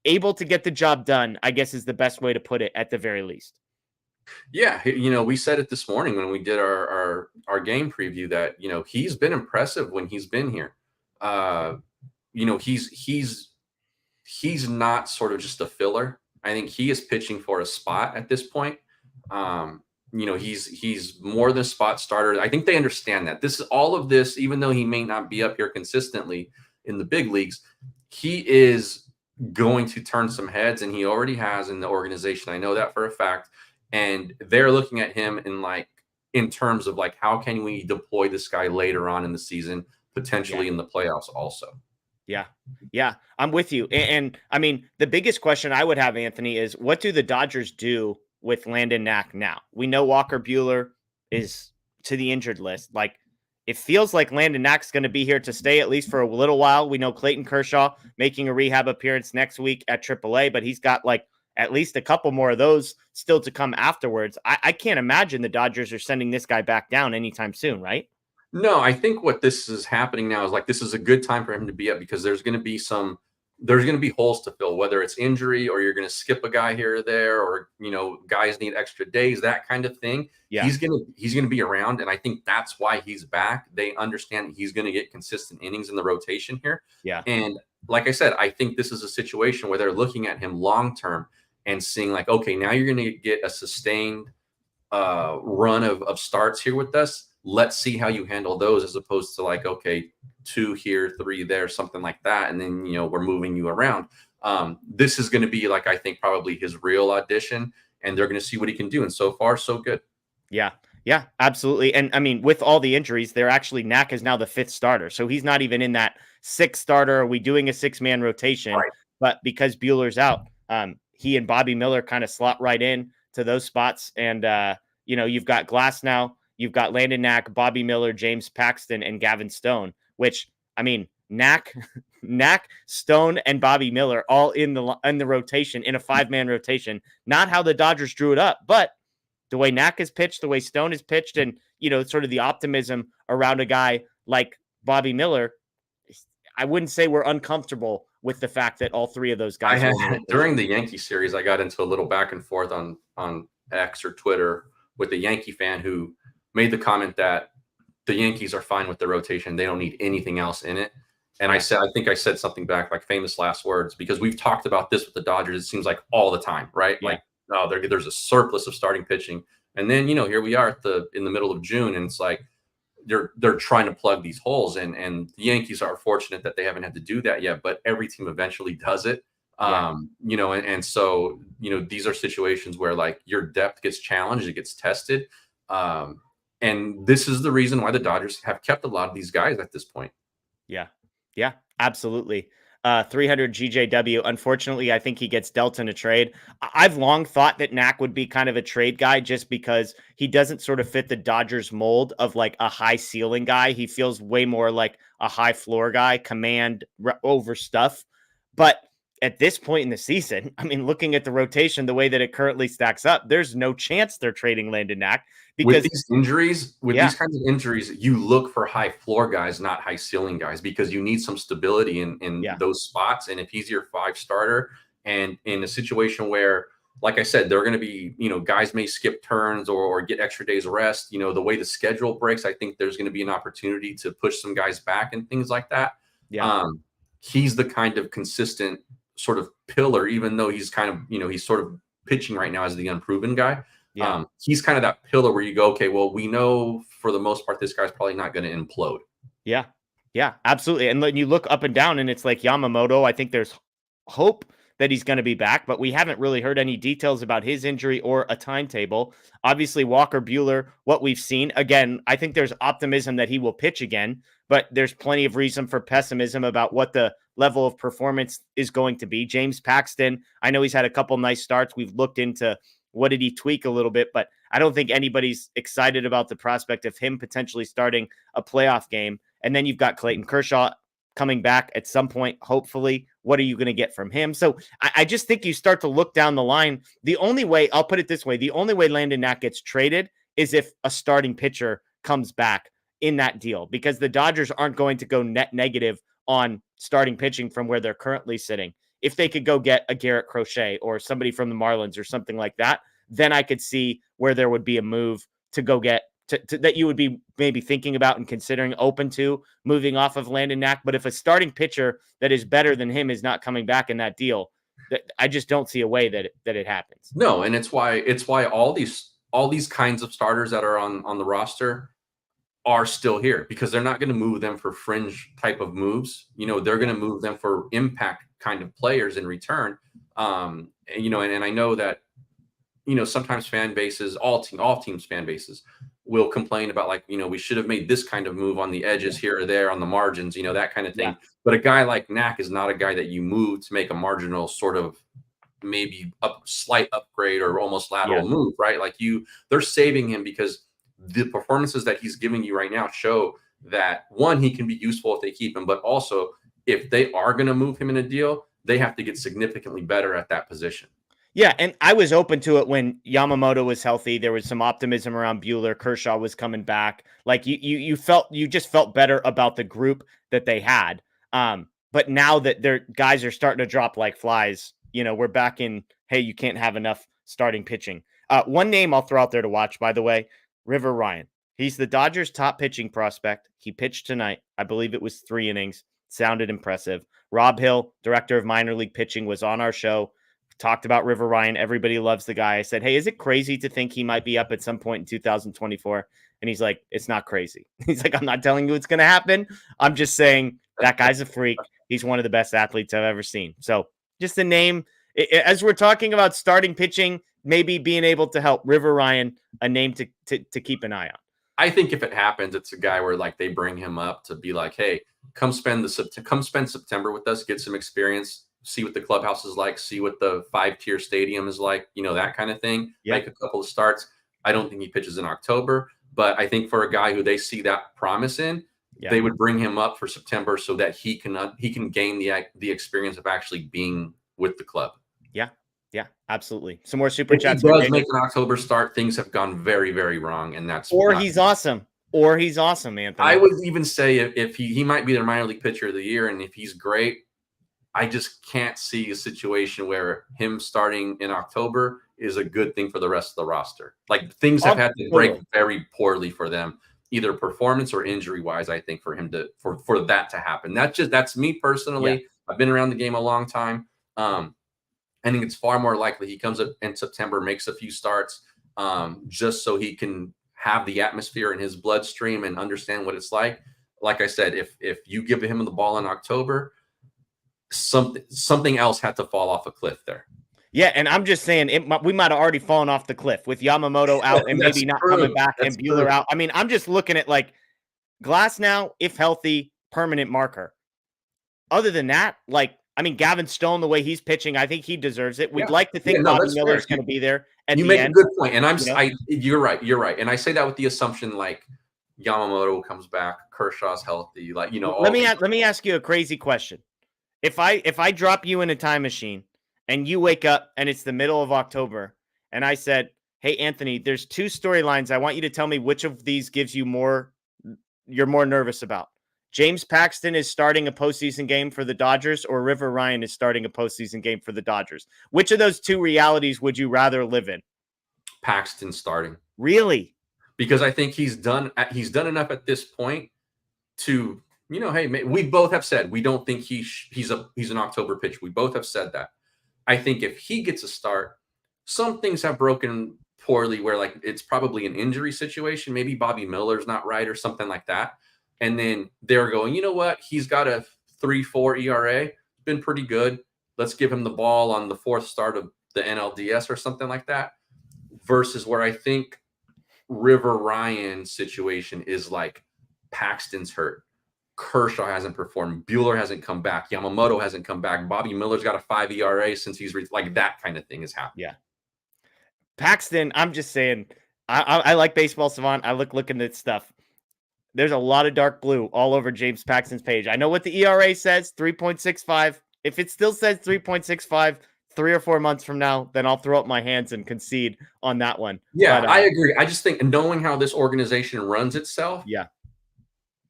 able to get the job done, I guess is the best way to put it at the very least. Yeah, we said it this morning when we did our game preview that he's been impressive when he's been here. Uh, he's not sort of just a filler. I think he is pitching for a spot at this point. He's more than a spot starter. I think they understand that. This is all of this, even though he may not be up here consistently in the big leagues, he is going to turn some heads, and he already has in the organization. I know that for a fact. And they're looking at him in terms of like, how can we deploy this guy later on in the season, potentially in the playoffs also. Yeah. Yeah. I'm with you. And I mean, the biggest question I would have, Anthony, is what do the Dodgers do with Landon Knack now? We know Walker Buehler is to the injured list. Like, it feels like Landon Knack's going to be here to stay at least for a little while. We know Clayton Kershaw making a rehab appearance next week at AAA, but he's got like at least a couple more of those still to come afterwards. I can't imagine the Dodgers are sending this guy back down anytime soon, right? No, I think what this is happening now is like, this is a good time for him to be up because there's going to be holes to fill, whether it's injury or you're going to skip a guy here or there, or, guys need extra days, that kind of thing. Yeah. He's going to be around. And I think that's why he's back. They understand that he's going to get consistent innings in the rotation here. Yeah. And like I said, I think this is a situation where they're looking at him long-term and seeing like, okay, now you're going to get a sustained run of starts here with us. Let's see how you handle those, as opposed to like, okay, 2 here, 3 there, something like that. And then, we're moving you around. This is going to be like, I think probably his real audition, and they're going to see what he can do. And so far, so good. Yeah. Yeah, absolutely. And I mean, with all the injuries, they're actually Knack is now the 5th starter. So he's not even in that 6th starter. Are we doing a 6-man rotation? Right. But because Buehler's out, he and Bobby Miller kind of slot right in to those spots. And, you've got Glass now. You've got Landon Knack, Bobby Miller, James Paxton, and Gavin Stone, which, I mean, Knack, Stone, and Bobby Miller all in the rotation, in a 5-man rotation. Not how the Dodgers drew it up, but the way Knack is pitched, the way Stone is pitched, and, sort of the optimism around a guy like Bobby Miller, I wouldn't say we're uncomfortable with the fact that all 3 of those guys during the Yankee series, I got into a little back and forth on X or Twitter with a Yankee fan who made the comment that the Yankees are fine with the rotation. They don't need anything else in it. And I think I said something back, like famous last words, because we've talked about this with the Dodgers. It seems like all the time, right? Yeah. Like, oh, there's a surplus of starting pitching. And then, here we are in the middle of June, and it's like, they're trying to plug these holes, and the Yankees are fortunate that they haven't had to do that yet, but every team eventually does it. And so, these are situations where like your depth gets challenged, it gets tested. And this is the reason why the Dodgers have kept a lot of these guys at this point. Yeah. Yeah, absolutely. 300 GJW. Unfortunately, I think he gets dealt in a trade. I've long thought that Knack would be kind of a trade guy just because he doesn't sort of fit the Dodgers mold of like a high ceiling guy. He feels way more like a high floor guy, command over stuff. But at this point in the season, I mean, looking at the rotation, the way that it currently stacks up, there's no chance they're trading Landon Knack. Because with these injuries, these kinds of injuries, you look for high floor guys, not high ceiling guys, because you need some stability in those spots. And if he's your 5 starter, and in a situation where, like I said, they're going to be, guys may skip turns or get extra days of rest, the way the schedule breaks, I think there's going to be an opportunity to push some guys back and things like that. Yeah. He's the kind of consistent sort of pillar, even though he's kind of, he's sort of pitching right now as the unproven guy. Yeah. He's kind of that pillar where you go, okay, well, we know for the most part, this guy's probably not going to implode. Yeah. Yeah, absolutely. And then you look up and down and it's like Yamamoto, I think there's hope that he's going to be back, but we haven't really heard any details about his injury or a timetable. Obviously, Walker Buehler, what we've seen, again, I think there's optimism that he will pitch again, but there's plenty of reason for pessimism about what the level of performance is going to be. James Paxton, I know he's had a couple nice starts. We've looked into what did he tweak a little bit, but I don't think anybody's excited about the prospect of him potentially starting a playoff game. And then you've got Clayton Kershaw coming back at some point, hopefully. What are you going to get from him? So I just think you start to look down the line. The only way, I'll put it this way, the only way Landon Knack gets traded is if a starting pitcher comes back in that deal, because the Dodgers aren't going to go net negative on starting pitching from where they're currently sitting. If they could go get a Garrett Crochet or somebody from the Marlins or something like that, then I could see where there would be a move to go get that you would be maybe thinking about and considering open to moving off of Landon Knack. But if a starting pitcher that is better than him is not coming back in that deal, I just don't see a way that it happens. No, and it's why all these kinds of starters that are on the roster are still here, because they're not going to move them for fringe type of moves. They're going to move them for impact kind of players in return. And I know that, sometimes fan bases, all teams fan bases will complain about, like, we should have made this kind of move on the edges here or there on the margins, that kind of thing. Yeah. But a guy like Knack is not a guy that you move to make a marginal sort of maybe a slight upgrade or almost lateral move, right? Like they're saving him because the performances that he's giving you right now show that, one, he can be useful if they keep him, but also if they are going to move him in a deal, they have to get significantly better at that position. Yeah, and I was open to it when Yamamoto was healthy. There was some optimism around Buehler. Kershaw was coming back. Like you just felt better about the group that they had. But now that their guys are starting to drop like flies, we're back in, hey, you can't have enough starting pitching. One name I'll throw out there to watch, by the way, River Ryan. He's the Dodgers' top pitching prospect. He pitched tonight. I believe it was 3 innings. Sounded impressive. Rob Hill, director of minor league pitching, was on our show. Talked about River Ryan. Everybody loves the guy. I said, hey, is it crazy to think he might be up at some point in 2024? And he's like, it's not crazy. He's like, I'm not telling you it's going to happen. I'm just saying that guy's a freak. He's one of the best athletes I've ever seen. So just a name. As we're talking about starting pitching, maybe being able to help River Ryan, a name to keep an eye on. I think if it happens, it's a guy where, like, they bring him up to be like, hey, come spend September with us, get some experience, see what the clubhouse is like, see what the 5-tier stadium is like, that kind of thing. Yep. Make a couple of starts. I don't think he pitches in October, but I think for a guy who they see that promise in, they would bring him up for September so that he can gain the experience of actually being with the club. Yeah, absolutely. Some more super chats. If he does make an October start, things have gone very, very wrong, and that's he's awesome. Or he's awesome, Anthony. I would even say if he might be their minor league pitcher of the year, and if he's great, I just can't see a situation where him starting in October is a good thing for the rest of the roster. Like, things have had to break very poorly for them, either performance or injury wise. I think for him for that to happen. That's me personally. Yeah. I've been around the game a long time. I think it's far more likely he comes up in September, makes a few starts, just so he can have the atmosphere in his bloodstream and understand what it's like. Like I said, if you give him the ball in October, something else had to fall off a cliff there. Yeah, and I'm just saying we might have already fallen off the cliff with Yamamoto out and maybe not coming back and Buehler out. I mean, I'm just looking at, like, Glass now, if healthy, permanent marker. Other than that, like, I mean, Gavin Stone, the way he's pitching, I think he deserves it. We'd like to think Bobby Miller's going to be there at the end. You make a good point, and you're right. And I say that with the assumption, like, Yamamoto comes back, Kershaw's healthy, like, Let me ask you a crazy question. If I drop you in a time machine and you wake up and it's the middle of October and I said, hey, Anthony, there's 2 storylines. I want you to tell me which of these you're more nervous about. James Paxton is starting a postseason game for the Dodgers, or River Ryan is starting a postseason game for the Dodgers. Which of those 2 realities would you rather live in? Paxton starting. Really? Because I think he's done enough at this point to, hey, we both have said we don't think he's an October pitcher. We both have said that. I think if he gets a start, some things have broken poorly where, like, it's probably an injury situation. Maybe Bobby Miller's not right or something like that. And then they're going, you know what? He's got a 3.4 ERA, been pretty good. Let's give him the ball on the 4th start of the NLDS or something like that. Versus where I think River Ryan's situation is, like, Paxton's hurt, Kershaw hasn't performed, Buehler hasn't come back, Yamamoto hasn't come back, Bobby Miller's got a 5 ERA since he's like, that kind of thing is happening. Yeah. Paxton, I'm just saying, I like Baseball Savant. I looking at stuff. There's a lot of dark blue all over James Paxton's page. I know what the ERA says, 3.65. If it still says 3.65 3 or 4 months from now, then I'll throw up my hands and concede on that one. Yeah, but, I agree. I just think, knowing how this organization runs itself,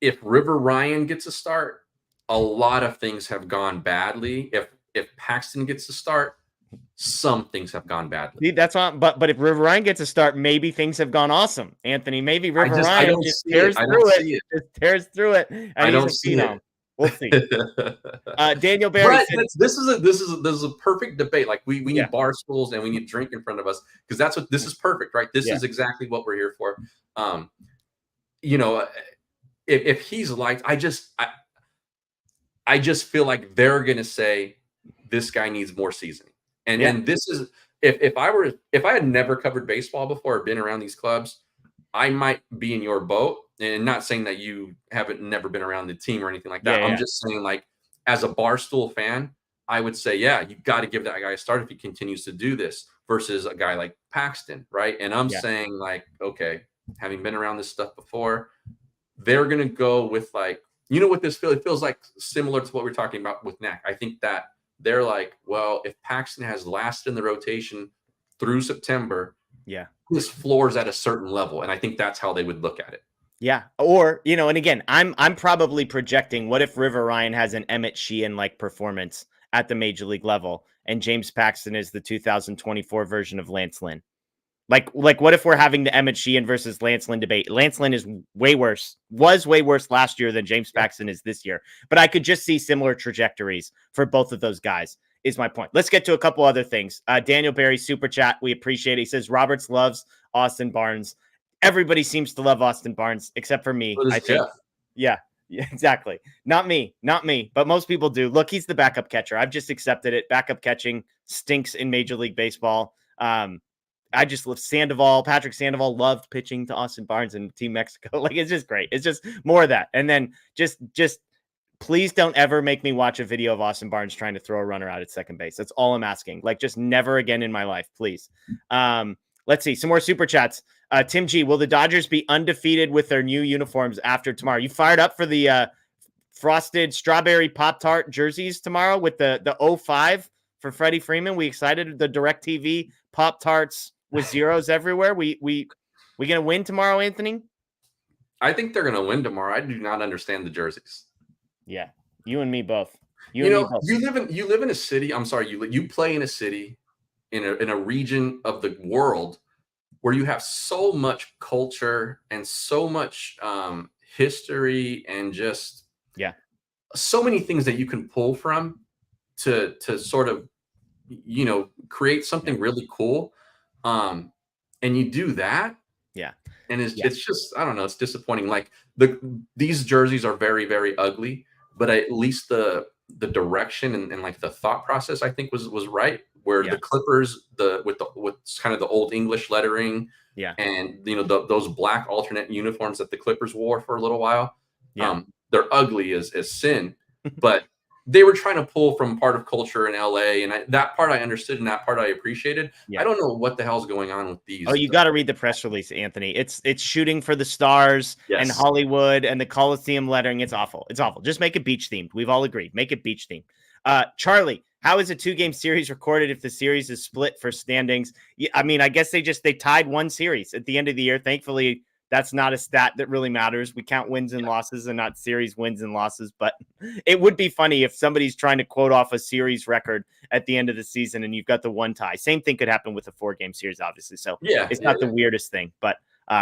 if River Ryan gets a start, a lot of things have gone badly. If Paxton gets a start, some things have gone badly. See, that's on. But if River Ryan gets a start, maybe things have gone awesome. Anthony, maybe River Ryan just tears through it. Just tears through it, and I he's don't a see phenom. it. We'll see. Daniel Barry said, this is a perfect debate. Like we need bar stools and we need drink in front of us, because that's what this is perfect, right? This is exactly what we're here for. You know, if he's liked, I just feel like they're gonna say this guy needs more seasoning. And this is if I had never covered baseball before or been around these clubs, I might be in your boat. And not saying that you haven't never been around the team or anything like that. I'm just saying, like, as a Barstool fan, I would say, you got to give that guy a start if he continues to do this versus a guy like Paxton, right? And I'm saying, like, okay, having been around this stuff before, they're going to go with, like, you know what this feels? It feels like similar to what we're talking about with Knack. I think that they're like, well, if Paxton has lasted in the rotation through September, his floor's at a certain level. And I think that's how they would look at it. Yeah. Or, you know, and again, I'm probably projecting, what if River Ryan has an Emmett Sheehan like performance at the major league level and James Paxton is the 2024 version of Lance Lynn? Like what if we're having the Emmett Sheehan versus Lance Lynn debate? Lance Lynn was way worse last year than James Paxton is this year. But I could just see similar trajectories for both of those guys, is my point. Let's get to a couple other things. Daniel Barry, super chat. We appreciate it. He says, Roberts loves Austin Barnes. Everybody seems to love Austin Barnes, except for me. I think. Jeff. Yeah, exactly. Not me. But most people do. Look, he's the backup catcher. I've just accepted it. Backup catching stinks in Major League Baseball. I just love Sandoval. Patrick Sandoval loved pitching to Austin Barnes in Team Mexico. Like, it's just great. It's just more of that. And then just please don't ever make me watch a video of Austin Barnes trying to throw a runner out at second base. That's all I'm asking. Like, just never again in my life, please. Let's see some more super chats. Tim G, will the Dodgers be undefeated with their new uniforms after tomorrow? You fired up for the frosted strawberry Pop-Tart jerseys tomorrow with the 05 for Freddie Freeman? We excited? The DirecTV Pop-Tarts with zeros everywhere. We gonna win tomorrow, Anthony? I think they're gonna win tomorrow. I do not understand the jerseys. Yeah, you and me both. You live in a city. I'm sorry, you play in a city in a region of the world where you have so much culture and so much history and just so many things that you can pull from to sort of, you know, create something really cool. And you do that. Yeah. And it's just, I don't know, it's disappointing. Like these jerseys are very, very ugly, but at least the direction and like the thought process, I think was right. Where the Clippers, with kind of the old English lettering, and you know those black alternate uniforms that the Clippers wore for a little while, they're ugly as sin, but they were trying to pull from part of culture in LA, and that part I understood and that part I appreciated. I don't know what the hell's going on with these. Oh, you got to read the press release, Anthony. It's shooting for the stars and Hollywood and the Coliseum lettering. It's awful. It's awful. Just make it beach themed. We've all agreed. Make it beach themed. Charlie, how is a 2-game series recorded if the series is split for standings? I mean, I guess they tied one series at the end of the year. Thankfully, that's not a stat that really matters. We count wins and losses and not series wins and losses. But it would be funny if somebody's trying to quote off a series record at the end of the season and you've got the one tie. Same thing could happen with a 4-game series, obviously. So it's not the weirdest thing. But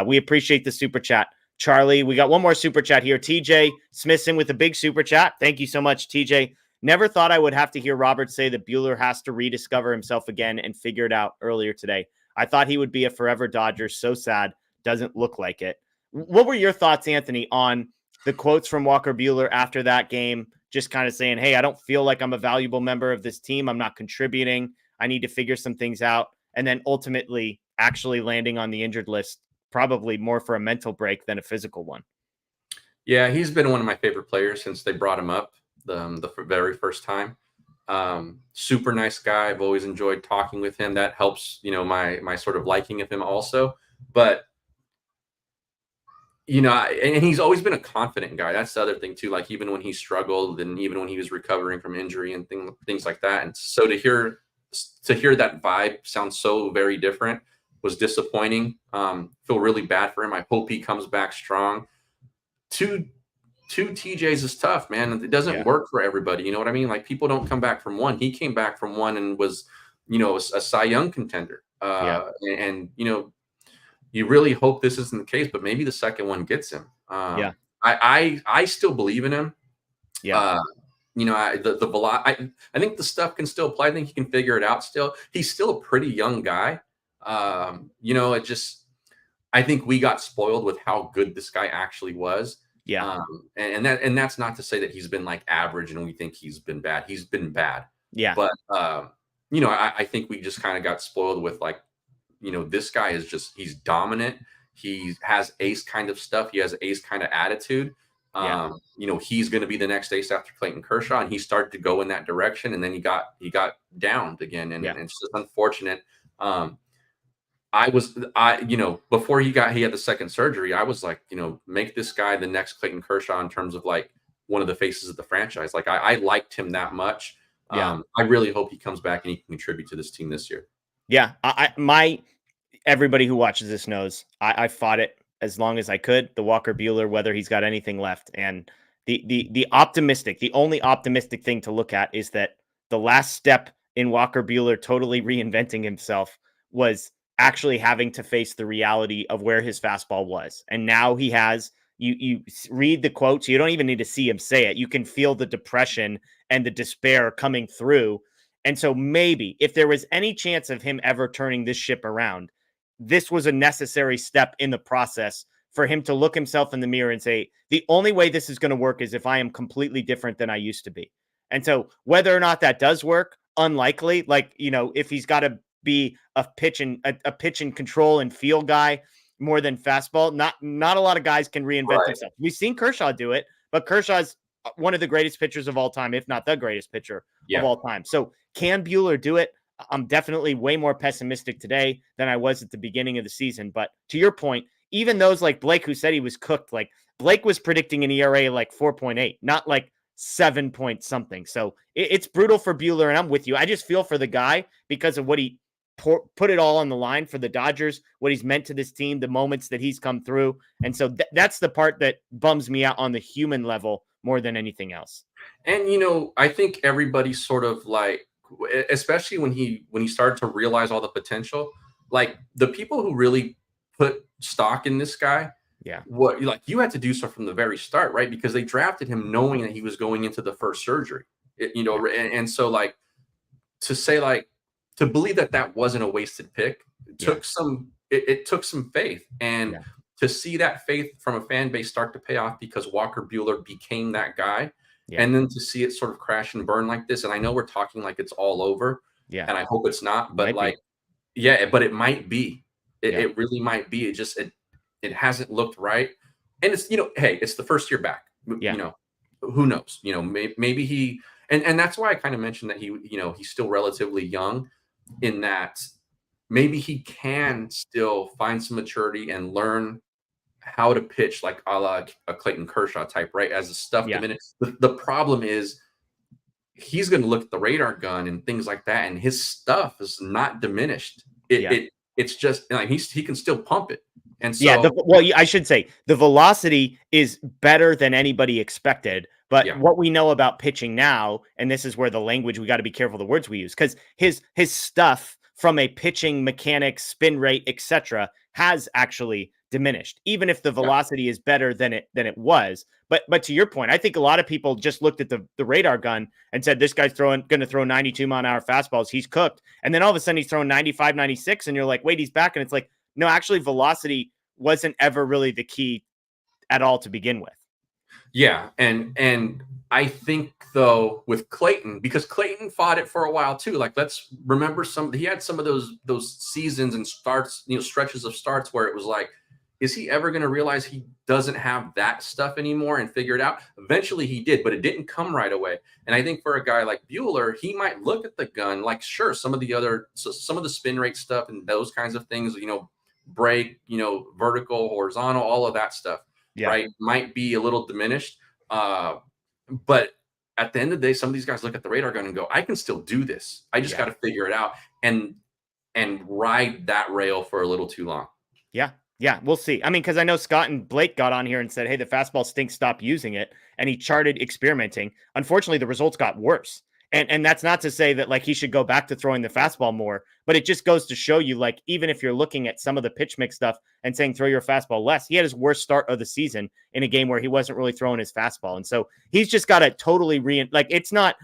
we appreciate the super chat. Charlie, we got one more super chat here. TJ Smithson with a big super chat. Thank you so much, TJ. Never thought I would have to hear Robert say that Buehler has to rediscover himself again and figure it out earlier today. I thought he would be a forever Dodger. So sad. Doesn't look like it. What were your thoughts, Anthony, on the quotes from Walker Buehler after that game? Just kind of saying, hey, I don't feel like I'm a valuable member of this team. I'm not contributing. I need to figure some things out. And then ultimately actually landing on the injured list, probably more for a mental break than a physical one. Yeah, he's been one of my favorite players since they brought him up the very first time. Super nice guy. I've always enjoyed talking with him. That helps, you know, my sort of liking of him also. But, you know, and he's always been a confident guy. That's the other thing too. Like even when he struggled and even when he was recovering from injury and things like that. And so to hear that vibe sound so very different was disappointing. Feel really bad for him. I hope he comes back strong. Two TJs is tough, man. It doesn't work for everybody. You know what I mean? Like people don't come back from one. He came back from one and was a Cy Young contender. And you really hope this isn't the case, but maybe the second one gets him. I still believe in him. Yeah. I think the stuff can still apply. I think he can figure it out still. He's still a pretty young guy. I think we got spoiled with how good this guy actually was. Yeah. And that's not to say that he's been like average and we think he's been bad. He's been bad. Yeah. But, I think we just kind of got spoiled with like, this guy is he's dominant. He has ace kind of stuff. He has ace kind of attitude. He's going to be the next ace after Clayton Kershaw, and he started to go in that direction, and then he got downed again, and it's just unfortunate. Before he had the second surgery, I was like, make this guy the next Clayton Kershaw in terms of like one of the faces of the franchise. Like I liked him that much. I really hope he comes back and he can contribute to this team this year. Yeah, everybody who watches this knows I fought it as long as I could. The Walker Buehler, whether he's got anything left, and the only optimistic thing to look at is that the last step in Walker Buehler totally reinventing himself was actually having to face the reality of where his fastball was, and now he has. You read the quotes. You don't even need to see him say it. You can feel the depression and the despair coming through. And so maybe if there was any chance of him ever turning this ship around, this was a necessary step in the process for him to look himself in the mirror and say, the only way this is going to work is if I am completely different than I used to be. And so whether or not that does work, unlikely. Like, if he's got to be a pitch and control and feel guy more than fastball, not a lot of guys can reinvent themselves. We've seen Kershaw do it, but Kershaw's one of the greatest pitchers of all time, if not the greatest pitcher of all time. So can Buehler do it? I'm definitely way more pessimistic today than I was at the beginning of the season. But to your point, even those like Blake who said he was cooked, like Blake was predicting an ERA like 4.8, not like 7 point something. So it's brutal for Buehler, and I'm with you. I just feel for the guy because of what he put it all on the line for the Dodgers, what he's meant to this team, the moments that he's come through. And so that's the part that bums me out on the human level more than anything else. And, I think everybody's sort of like, especially when he started to realize all the potential, like the people who really put stock in this guy, you had to do so from the very start, right? Because they drafted him knowing that he was going into the first surgery, and so like to say like, to believe that wasn't a wasted pick, it took some faith, and to see that faith from a fan base start to pay off because Walker Buehler became that guy. And then to see it sort of crash and burn like this. And I know we're talking like it's all over. And I hope it's not. But but it might be. It really might be. It hasn't looked right. And it's, hey, it's the first year back. Who knows? Maybe he and that's why I kind of mentioned that he's still relatively young, in that maybe he can still find some maturity and learn how to pitch like a la a Clayton Kershaw type, right? As the stuff diminishes. The problem is he's going to look at the radar gun and things like that, and his stuff is not diminished. It's just like he can still pump it. And so I should say the velocity is better than anybody expected. But what we know about pitching now, and this is where the language, we got to be careful the words we use, because his stuff from a pitching mechanics, spin rate, etc., has actually diminished, even if the velocity is better than it was. But to your point, I think a lot of people just looked at the radar gun and said, this guy's going to throw 92 mile an hour fastballs. He's cooked. And then all of a sudden he's throwing 95, 96. And you're like, wait, he's back. And it's like, no, actually velocity wasn't ever really the key at all to begin with. Yeah. And I think though with Clayton, because Clayton fought it for a while too, like let's remember he had some of those seasons and starts, stretches of starts where it was like, is he ever going to realize he doesn't have that stuff anymore and figure it out? Eventually he did, but it didn't come right away. And I think for a guy like Buehler, he might look at the gun, like, sure, some of the spin rate stuff and those kinds of things, break, vertical, horizontal, all of that stuff, right, might be a little diminished. But at the end of the day, some of these guys look at the radar gun and go, I can still do this. I just got to figure it out and ride that rail for a little too long. Yeah, we'll see. I mean, because I know Scott and Blake got on here and said, hey, the fastball stinks, stop using it. And he charted experimenting. Unfortunately, the results got worse. And that's not to say that like he should go back to throwing the fastball more, but it just goes to show you, like, even if you're looking at some of the pitch mix stuff and saying throw your fastball less, he had his worst start of the season in a game where he wasn't really throwing his fastball. And so he's just got to totally it's not,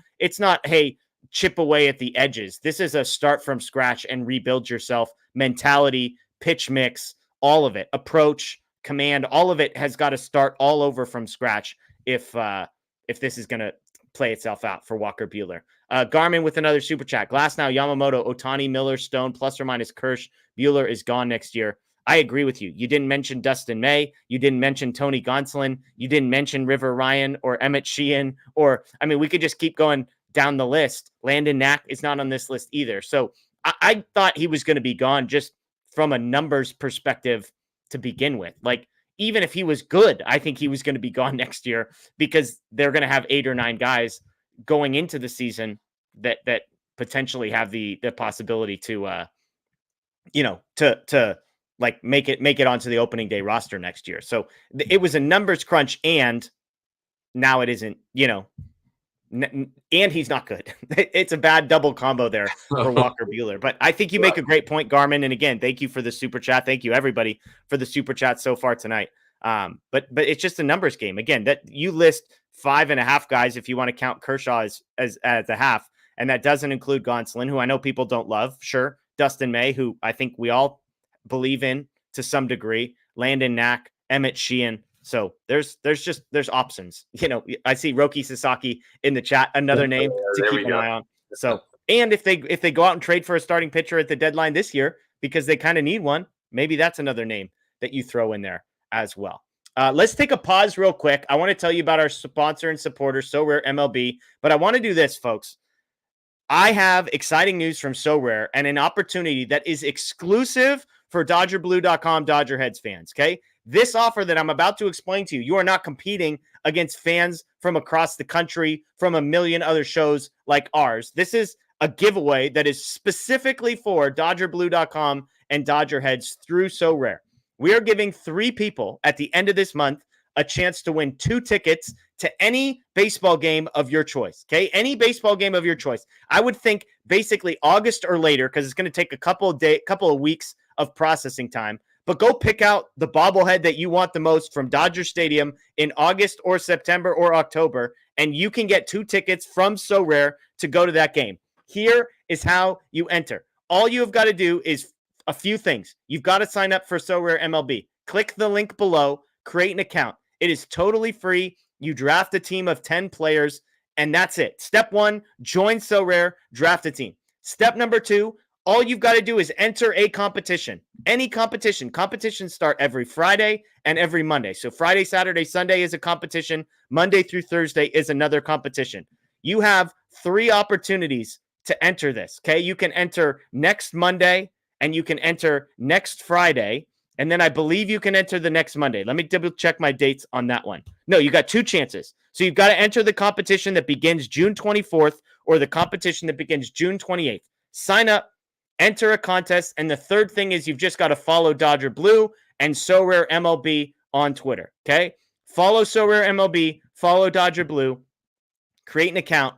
hey, chip away at the edges. This is a start from scratch and rebuild yourself mentality, pitch mix, all of it, approach, command, all of it has got to start all over from scratch if this is going to play itself out for Walker Buehler. Garmin with another super chat. Glasnow, Yamamoto, Ohtani, Miller, Stone, plus or minus Kirsch. Buehler is gone next year. I agree with you. You didn't mention Dustin May. You didn't mention Tony Gonsolin. You didn't mention River Ryan or Emmett Sheehan. We could just keep going down the list. Landon Knack is not on this list either. So I thought he was going to be gone just from a numbers perspective to begin with. Like, even if he was good, I think he was going to be gone next year because they're going to have 8 or 9 guys going into the season that potentially have the possibility to like make it onto the opening day roster next year. So it was a numbers crunch, and now it isn't, and he's not good. It's a bad double combo there for Walker Buehler. But I think you make a great point, Garmin. And again, thank you for the super chat. Thank you everybody for the super chat so far tonight. But it's just a numbers game. Again, that you list 5.5 guys if you want to count Kershaw as a half, and that doesn't include Gonsolin, who I know people don't love. Sure, Dustin May, who I think we all believe in to some degree. Landon Knack, Emmett Sheehan. So there's options. I see Roki Sasaki in the chat, another name to keep an eye on. So, and if they go out and trade for a starting pitcher at the deadline this year because they kind of need one, maybe that's another name that you throw in there as well. Let's take a pause real quick. I want to tell you about our sponsor and supporter, SoRare MLB, but I want to do this, folks. I have exciting news from SoRare and an opportunity that is exclusive for DodgerBlue.com DodgerHeads fans, okay? This offer that I'm about to explain to you, you are not competing against fans from across the country from a million other shows like ours. This is a giveaway that is specifically for DodgerBlue.com and DodgerHeads through SoRare. We are giving 3 people at the end of this month a chance to win 2 tickets to any baseball game of your choice, okay? Any baseball game of your choice. I would think basically August or later, because it's going to take a couple of weeks of processing time. But go pick out the bobblehead that you want the most from Dodger Stadium in August or September or October, and you can get 2 tickets from SoRare to go to that game. Here is how you enter. All you have got to do is a few things. You've got to sign up for SoRare MLB. Click the link below, create an account. It is totally free. You draft a team of 10 players, and that's it. Step 1, join SoRare, draft a team. Step number 2, all you've got to do is enter a competition. Any competition. Competitions start every Friday and every Monday. So Friday, Saturday, Sunday is a competition. Monday through Thursday is another competition. You have 3 opportunities to enter this, okay? You can enter next Monday, and you can enter next Friday, and then I believe you can enter the next Monday. Let me double check my dates on that one. No, you got 2 chances. So you've got to enter the competition that begins June 24th or the competition that begins June 28th. Sign up, enter a contest, and the third thing is you've just got to follow Dodger Blue and SoRare MLB on Twitter, okay? Follow SoRare MLB, follow Dodger Blue, create an account,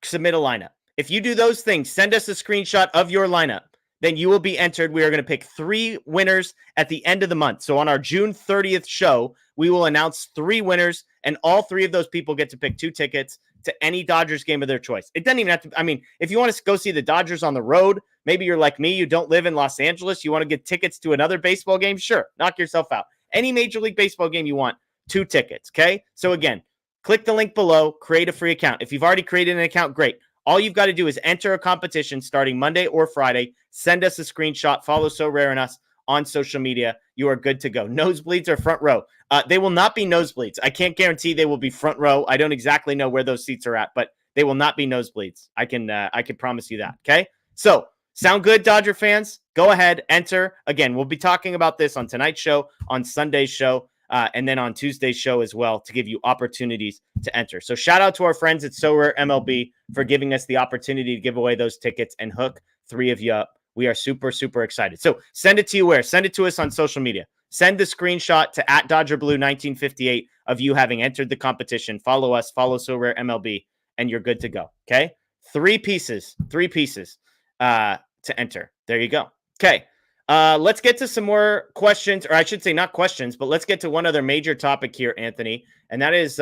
submit a lineup. If you do those things, send us a screenshot of your lineup, then you will be entered. We are going to pick 3 winners at the end of the month. So on our June 30th show, we will announce 3 winners, and all 3 of those people get to pick 2 tickets to any Dodgers game of their choice. It doesn't even have to, if you want to go see the Dodgers on the road, maybe you're like me, you don't live in Los Angeles, you want to get tickets to another baseball game, sure, knock yourself out. Any Major League Baseball game you want, 2 tickets, okay? So again, click the link below, create a free account. If you've already created an account, great. All you've got to do is enter a competition starting Monday or Friday, send us a screenshot, follow SoRare and us on social media. You are good to go. Nosebleeds or front row? They will not be nosebleeds. I can't guarantee they will be front row. I don't exactly know where those seats are at, but they will not be nosebleeds. I can promise you that. Okay. So sound good, Dodger fans? Go ahead, enter. Again, we'll be talking about this on tonight's show, on Sunday's show, and then on Tuesday's show as well to give you opportunities to enter. So shout out to our friends at SoRare MLB for giving us the opportunity to give away those tickets and hook 3 of you up. We are super, super excited. So send it to you where? Send it to us on social media. Send the screenshot to @DodgerBlue1958 of you having entered the competition. Follow us, follow SoRare MLB, and you're good to go. Okay? Three pieces to enter. There you go. Okay. Let's get to some more questions, or I should say not questions, but let's get to one other major topic here, Anthony, and that is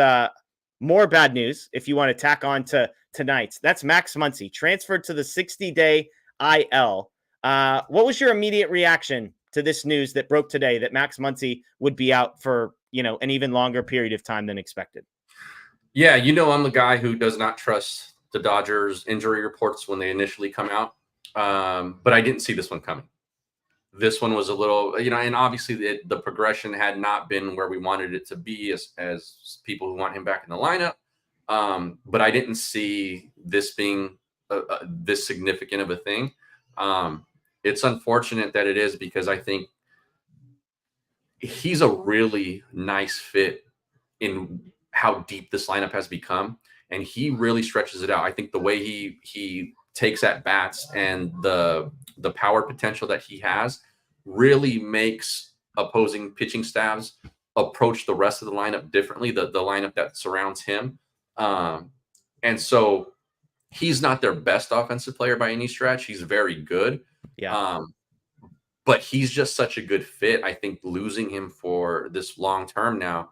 more bad news if you want to tack on to tonight's. That's Max Muncy, transferred to the 60-day IL. What was your immediate reaction to this news that broke today that Max Muncy would be out for, an even longer period of time than expected? Yeah, I'm the guy who does not trust the Dodgers injury reports when they initially come out. But I didn't see this one coming. This one was a little, and obviously the progression had not been where we wanted it to be as people who want him back in the lineup. But I didn't see this being this significant of a thing. It's unfortunate that it is, because I think he's a really nice fit in how deep this lineup has become. And he really stretches it out. I think the way he takes at bats and the power potential that he has really makes opposing pitching staffs approach the rest of the lineup differently, the lineup that surrounds him. And so he's not their best offensive player by any stretch. He's very good. Yeah. But he's just such a good fit. I think losing him for this long term now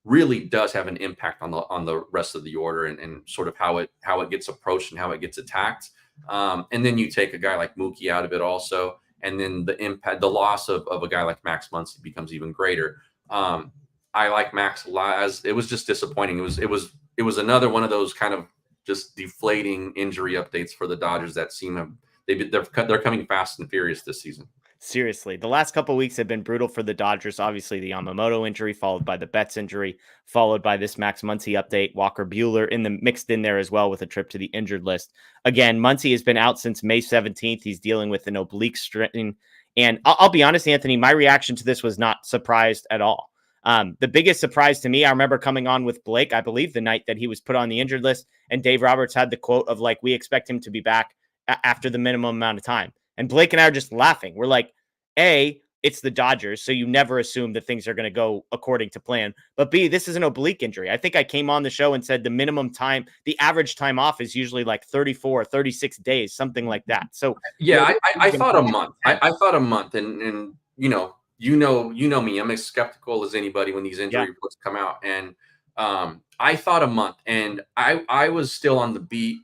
really does have an impact on the rest of the order and sort of how it gets approached and how it gets attacked. And then you take a guy like Mookie out of it also, and then the loss of a guy like Max Muncy becomes even greater. I like Max as it was just disappointing. It was another one of those kind of just deflating injury updates for the Dodgers that seem they're coming fast and furious this season. Seriously, the last couple of weeks have been brutal for the Dodgers. Obviously, the Yamamoto injury, followed by the Betts injury, followed by this Max Muncy update. Walker Buehler mixed in there as well with a trip to the injured list. Again, Muncy has been out since May 17th. He's dealing with an oblique strain. And I'll be honest, Anthony, my reaction to this was not surprised at all. The biggest surprise to me, I remember coming on with Blake, I believe the night that he was put on the injured list, and Dave Roberts had the quote of like, we expect him to be back after the minimum amount of time. And Blake and I are just laughing. We're like, A, it's the Dodgers, so you never assume that things are going to go according to plan. But B, this is an oblique injury. I think I came on the show and said the minimum time, the average time off is usually like 34, 36 days, something like that. So yeah, I thought a month. I thought a month, and you know me. I'm as skeptical as anybody when these injury reports come out, and I thought a month, and I was still on the beat.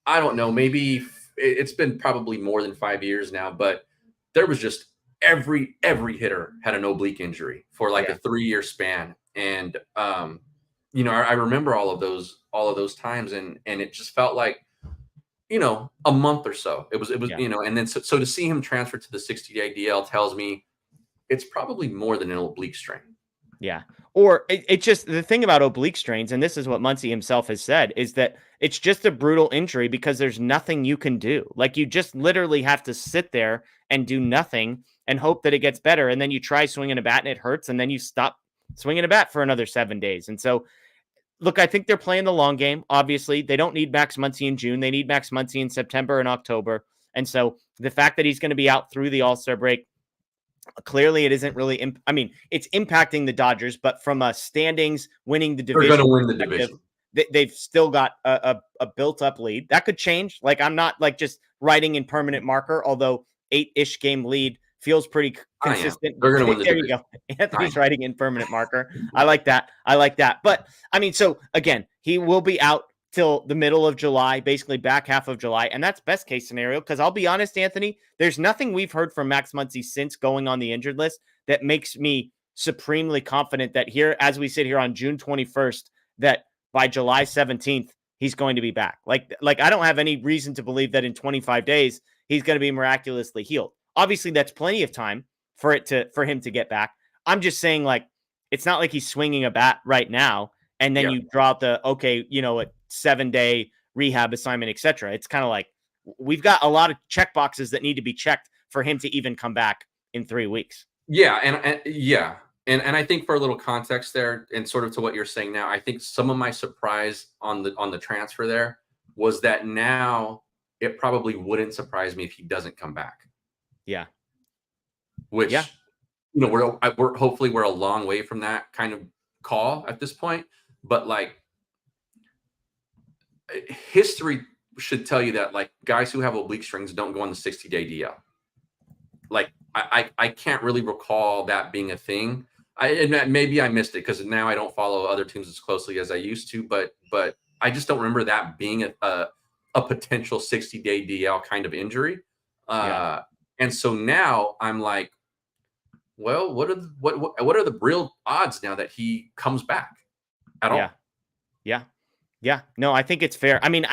I don't know, maybe it's been probably more than 5 years now, but there was just every hitter had an oblique injury for like a 3-year span. And, I remember all of those times, and it just felt like, a month or so it was, and then, so to see him transfer to the 60-day DL tells me it's probably more than an oblique strain. Yeah. Or it just, the thing about oblique strains, and this is what Muncy himself has said, is that it's just a brutal injury because there's nothing you can do. Like, you just literally have to sit there and do nothing and hope that it gets better. And then you try swinging a bat and it hurts, and then you stop swinging a bat for another 7 days. And so, look, I think they're playing the long game. Obviously, they don't need Max Muncy in June. They need Max Muncy in September and October. And so the fact that he's going to be out through the All-Star break, clearly it isn't really, it's impacting the Dodgers, but from a standings, winning the division, they're going to win the division. They've still got a built-up lead. That could change. Like, I'm not like just writing in permanent marker, although 8-ish game lead feels pretty consistent. They're going to win the division. There you go. Anthony's writing in permanent marker. I like that. But, so, again, he will be out till the middle of July, basically back half of July. And that's best case scenario, because I'll be honest, Anthony, there's nothing we've heard from Max Muncy since going on the injured list that makes me supremely confident that here, as we sit here on June 21st, that by July 17th, he's going to be back. Like I don't have any reason to believe that in 25 days, he's going to be miraculously healed. Obviously, that's plenty of time for him to get back. I'm just saying, like, it's not like he's swinging a bat right now, and then you draw out the, a 7-day rehab assignment, etc. It's kind of like we've got a lot of check boxes that need to be checked for him to even come back in 3 weeks. Yeah. And I think for a little context there, and sort of to what you're saying now, I think some of my surprise on the transfer there was that now it probably wouldn't surprise me if he doesn't come back. Yeah. Which, we're hopefully we're a long way from that kind of call at this point, but like history should tell you that like guys who have oblique strings don't go on the 60-day DL. Like I can't really recall that being a thing. Maybe I missed it because now I don't follow other teams as closely as I used to, but I just don't remember that being a potential 60-day DL kind of injury. And so now I'm like, well, what are the real odds now that he comes back at all? Yeah. No, I think it's fair. I mean,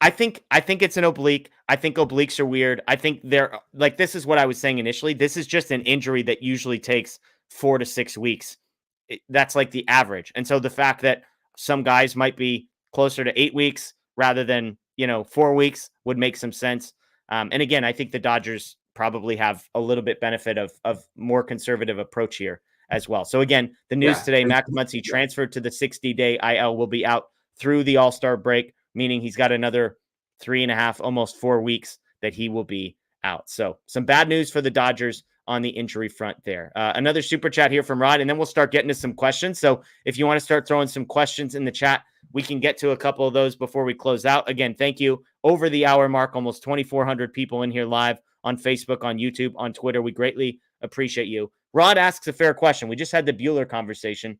I think it's an oblique. I think obliques are weird. I think they're like, this is what I was saying initially. This is just an injury that usually takes 4 to 6 weeks. That's like the average. And so the fact that some guys might be closer to 8 weeks rather than, 4 weeks would make some sense. And again, I think the Dodgers probably have a little bit benefit of more conservative approach here as well. So again, the news today, Max Muncy transferred to the 60-day IL, will be out through the All-Star break, meaning he's got another 3.5, almost 4 weeks that he will be out. So some bad news for the Dodgers on the injury front there. Another super chat here from Rod, and then we'll start getting to some questions. So if you want to start throwing some questions in the chat, we can get to a couple of those before we close out. Again, thank you. Over the hour mark, almost 2,400 people in here live on Facebook, on YouTube, on Twitter. We greatly appreciate you. Rod asks a fair question. We just had the Buehler conversation.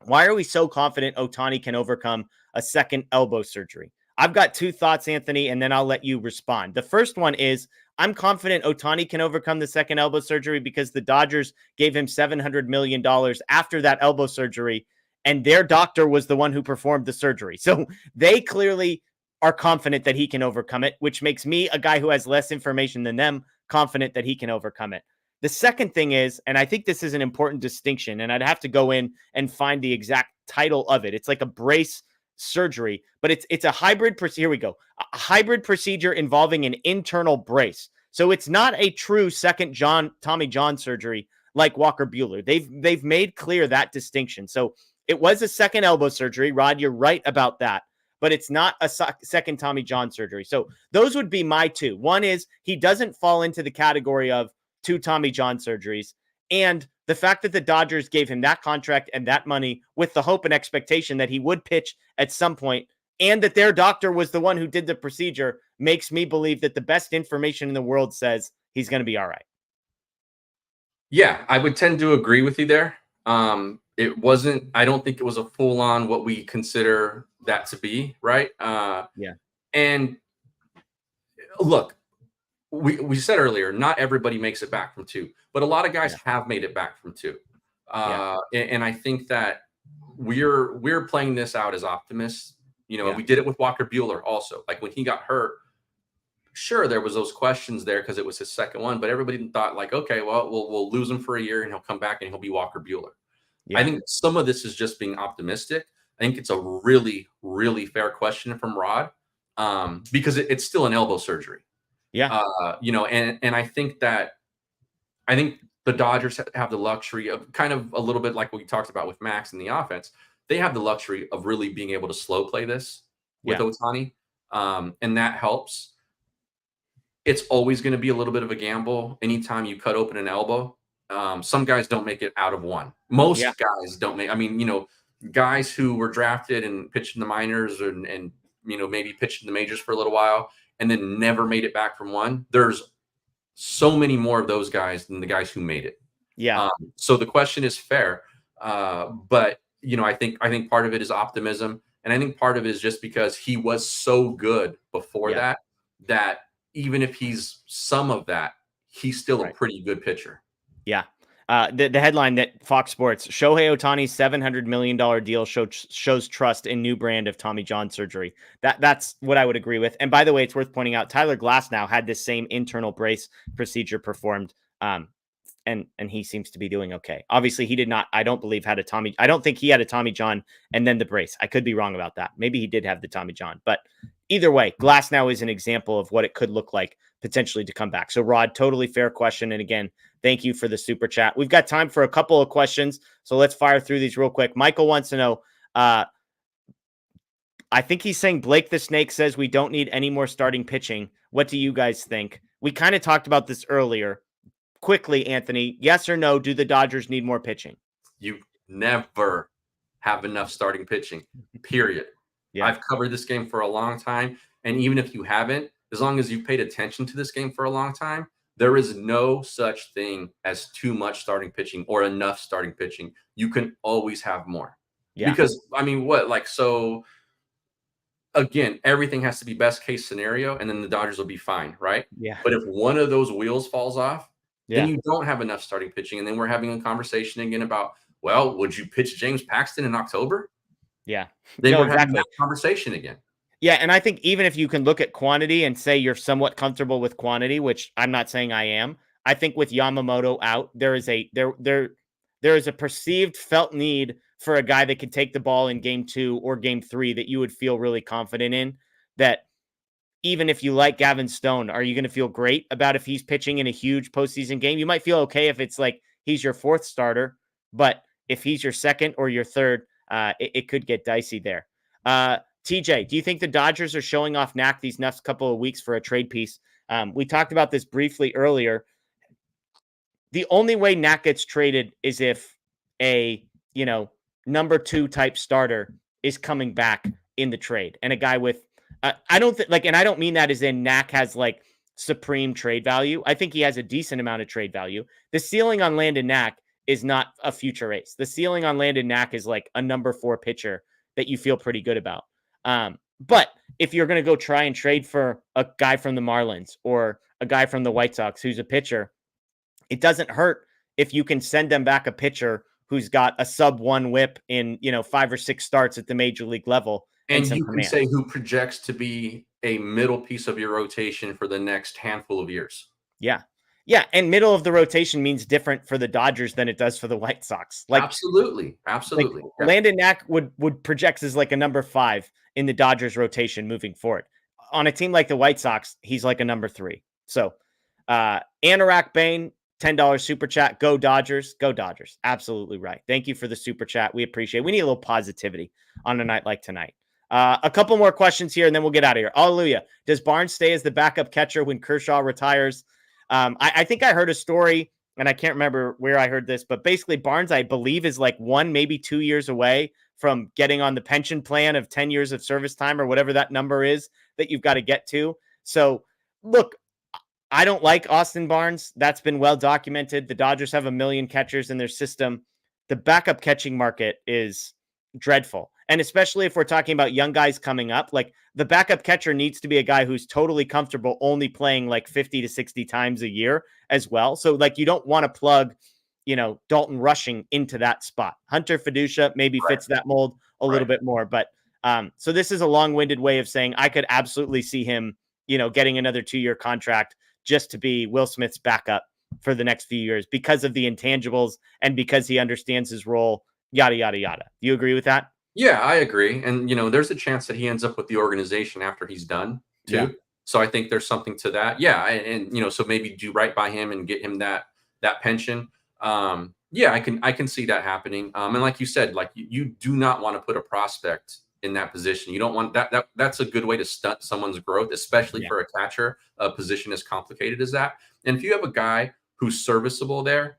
Why are we so confident Ohtani can overcome a second elbow surgery? I've got 2 thoughts, Anthony, and then I'll let you respond. The first one is I'm confident Ohtani can overcome the second elbow surgery because the Dodgers gave him $700 million after that elbow surgery, and their doctor was the one who performed the surgery. So they clearly are confident that he can overcome it, which makes me, a guy who has less information than them, confident that he can overcome it. The second thing is, and I think this is an important distinction, and I'd have to go in and find the exact title of it. It's like a brace surgery, but it's a hybrid procedure. Here we go. A hybrid procedure involving an internal brace. So it's not a true second Tommy John surgery like Walker Buehler. They've made clear that distinction. So it was a second elbow surgery. Rod, you're right about that, but it's not a second Tommy John surgery. So those would be my 2. One is he doesn't fall into the category of 2 Tommy John surgeries, and the fact that the Dodgers gave him that contract and that money with the hope and expectation that he would pitch at some point, and that their doctor was the one who did the procedure, makes me believe that the best information in the world says he's going to be all right. Yeah, I would tend to agree with you there. It wasn't, I don't think it was a full on what we consider that to be, right? And look, we said earlier, not everybody makes it back from 2, but a lot of guys have made it back from 2. And I think that we're playing this out as optimists. We did it with Walker Buehler also. Like when he got hurt, sure, there was those questions there because it was his second one, but everybody thought like, okay, well, we'll lose him for a year and he'll come back and he'll be Walker Buehler. I think some of this is just being optimistic. I think it's a really, really fair question from Rod because it's still an elbow surgery. And I think the Dodgers have the luxury of kind of a little bit like what we talked about with Max and the offense. They have the luxury of really being able to slow play this with Ohtani. And that helps. It's always going to be a little bit of a gamble anytime you cut open an elbow. Some guys don't make it out of one. Most guys don't make, guys who were drafted and pitched in the minors and maybe pitched in the majors for a little while and then never made it back from one. There's so many more of those guys than the guys who made it. So the question is fair. But I think part of it is optimism. And I think part of it is just because he was so good before that even if he's some of that, he's still a pretty good pitcher. The headline that Fox Sports, Shohei Ohtani's $700 million deal shows trust in new brand of Tommy John surgery. That's what I would agree with. And by the way, it's worth pointing out, Tyler Glasnow had this same internal brace procedure performed. And he seems to be doing okay. Obviously, he did not, I don't think he had a Tommy John and then the brace. I could be wrong about that. Maybe he did have the Tommy John, but either way, Glasnow is an example of what it could look like potentially to come back. So Rod, totally fair question. And again, thank you for the super chat. We've got time for a couple of questions. So let's fire through these real quick. Michael wants to know, I think he's saying Blake the Snake says we don't need any more starting pitching. What do you guys think? We kind of talked about this earlier. Quickly, Anthony, yes or no, do the Dodgers need more pitching? You never have enough starting pitching, period. I've covered this game for a long time, And even if you haven't, as long as you've paid attention to this game for a long time, there is no such thing as too much starting pitching or enough starting pitching. You can always have more. Yeah. Because, I mean, so again, everything has to be best case scenario, and then the Dodgers will be fine, right? Yeah. But if one of those wheels falls off, then Yeah. you don't have enough starting pitching. And then we're having a conversation again about, well, would you pitch James Paxton in October? Yeah. Then No, we're having exactly. that conversation again. Yeah, and I think even if you can look at quantity and say you're somewhat comfortable with quantity, which I'm not saying I am, I think with Yamamoto out, there is a perceived felt need for a guy that could take the ball in game 2 or game 3 that you would feel really confident in. That even if you like Gavin Stone, are you going to feel great about if he's pitching in a huge postseason game? You might feel okay if it's like he's your 4th starter, but if he's your 2nd or your 3rd, it could get dicey there. TJ, do you think the Dodgers are showing off Knack these next couple of weeks for a trade piece? We talked about this briefly earlier. The only way Knack gets traded is if a, number 2 type starter is coming back in the trade, and a guy with, I don't think and I don't mean that as in Knack has like supreme trade value. I think he has a decent amount of trade value. The ceiling on Landon Knack is not a future ace. The ceiling on Landon Knack is like a number 4 pitcher that you feel pretty good about. But if you're going to go try and trade for a guy from the Marlins or a guy from the White Sox who's a pitcher, it doesn't hurt if you can send them back a pitcher who's got a sub-1 whip in, 5 or 6 starts at the major league level. And you can say who projects to be a middle piece of your rotation for the next handful of years. Yeah. Yeah. And middle of the rotation means different for the Dodgers than it does for the White Sox. Absolutely. Like Landon Knack would projects as like a number 5 in the Dodgers rotation moving forward. On a team like the White Sox, he's like a number 3. So Anorak Bain, $10 super chat. Go Dodgers. Go Dodgers. Absolutely right. Thank you for the super chat. We appreciate it. We need a little positivity on a night like tonight. A couple more questions here, and then we'll get out of here. Hallelujah. Does Barnes stay as the backup catcher when Kershaw retires? I think I heard a story, and I can't remember where I heard this, but basically Barnes, I believe, is like 1, maybe 2 years away from getting on the pension plan of 10 years of service time or whatever that number is that you've got to get to. So, look, I don't like Austin Barnes. That's been well documented. The Dodgers have 1 million catchers in their system. The backup catching market is dreadful. And especially if we're talking about young guys coming up, like the backup catcher needs to be a guy who's totally comfortable only playing like 50 to 60 times a year as well. So like you don't want to plug, Dalton Rushing into that spot. Hunter Fiducia maybe fits that mold a little bit more. But so this is a long-winded way of saying I could absolutely see him, getting another 2-year contract just to be Will Smith's backup for the next few years because of the intangibles and because he understands his role, yada, yada, yada. Do you agree with that? Yeah, I agree. And, there's a chance that he ends up with the organization after he's done too. Yeah. So I think there's something to that. Yeah. And so maybe do right by him and get him that pension. Yeah, I can see that happening. And like you said, like you do not want to put a prospect in that position. You don't want that's a good way to stunt someone's growth, especially for a catcher, a position as complicated as that. And if you have a guy who's serviceable there,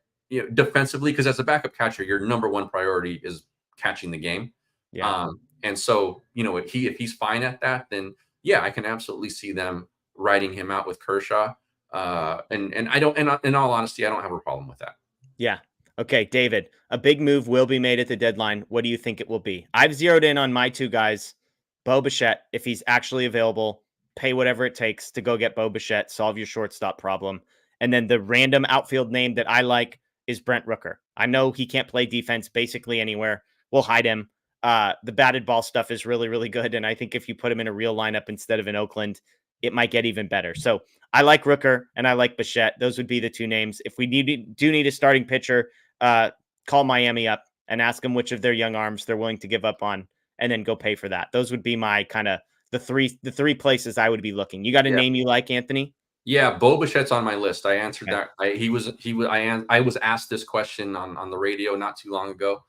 defensively, because as a backup catcher, your number 1 priority is catching the game. Yeah. And so, if he's fine at that, then yeah, I can absolutely see them writing him out with Kershaw. And I don't, and in all honesty, I don't have a problem with that. Yeah. Okay, David, a big move will be made at the deadline. What do you think it will be? I've zeroed in on my 2 guys, Bo Bichette, if he's actually available, pay whatever it takes to go get Bo Bichette, solve your shortstop problem. And then the random outfield name that I like is Brent Rooker. I know he can't play defense basically anywhere. We'll hide him. The batted ball stuff is really, really good. And I think if you put him in a real lineup instead of in Oakland, it might get even better. So I like Rooker and I like Bichette. Those would be the 2 names. If we do need a starting pitcher, call Miami up and ask them which of their young arms they're willing to give up on and then go pay for that. Those would be my kind of the three places I would be looking. You got a name you like, Anthony? Yeah, Bo Bichette's on my list. I answered that. I was asked this question on the radio not too long ago.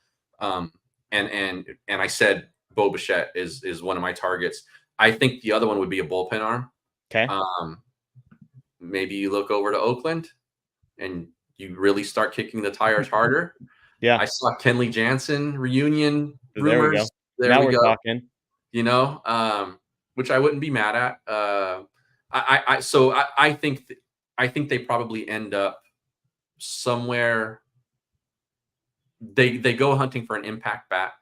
And I said Bo Bichette is one of my targets. I think the other one would be a bullpen arm. Okay. Maybe you look over to Oakland and you really start kicking the tires harder. Yeah. I saw Kenley Jansen reunion There rumors. we go. Now we're talking. which I wouldn't be mad at. I think they probably end up somewhere. They go hunting for an impact bat.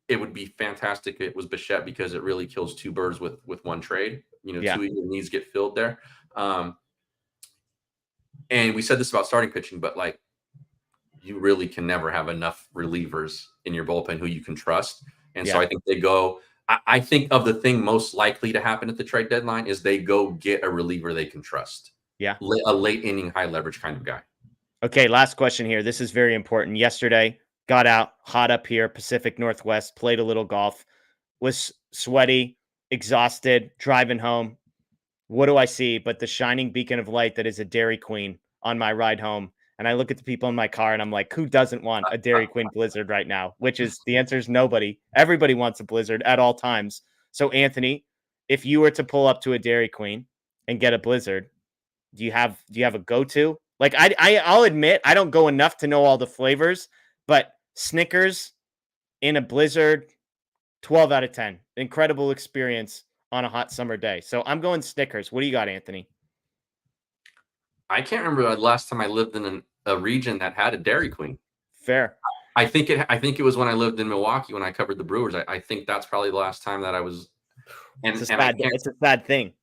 It would be fantastic if it was Bichette, because it really kills two birds with one trade. Two of your needs get filled there. And we said this about starting pitching, but like, you really can never have enough relievers in your bullpen who you can trust. And so I think they go. I think of the thing most likely to happen at the trade deadline is they go get a reliever they can trust. Yeah, a late inning, high leverage kind of guy. Okay, last question here. This is very important. Yesterday, got out hot up here, Pacific Northwest, played a little golf, was sweaty, exhausted, driving home. What do I see but the shining beacon of light that is a Dairy Queen on my ride home? And I look at the people in my car and I'm like, who doesn't want a Dairy Queen Blizzard right now? Which is, the answer is nobody. Everybody wants a Blizzard at all times. So Anthony, if you were to pull up to a Dairy Queen and get a Blizzard, do you have a go-to? Like, I'll admit, I don't go enough to know all the flavors, but Snickers in a Blizzard, 12 out of 10. Incredible experience on a hot summer day. So I'm going Snickers. What do you got, Anthony? I can't remember the last time I lived in a region that had a Dairy Queen. Fair. I think it was when I lived in Milwaukee when I covered the Brewers. I think that's probably the last time that I was. And it's a sad thing.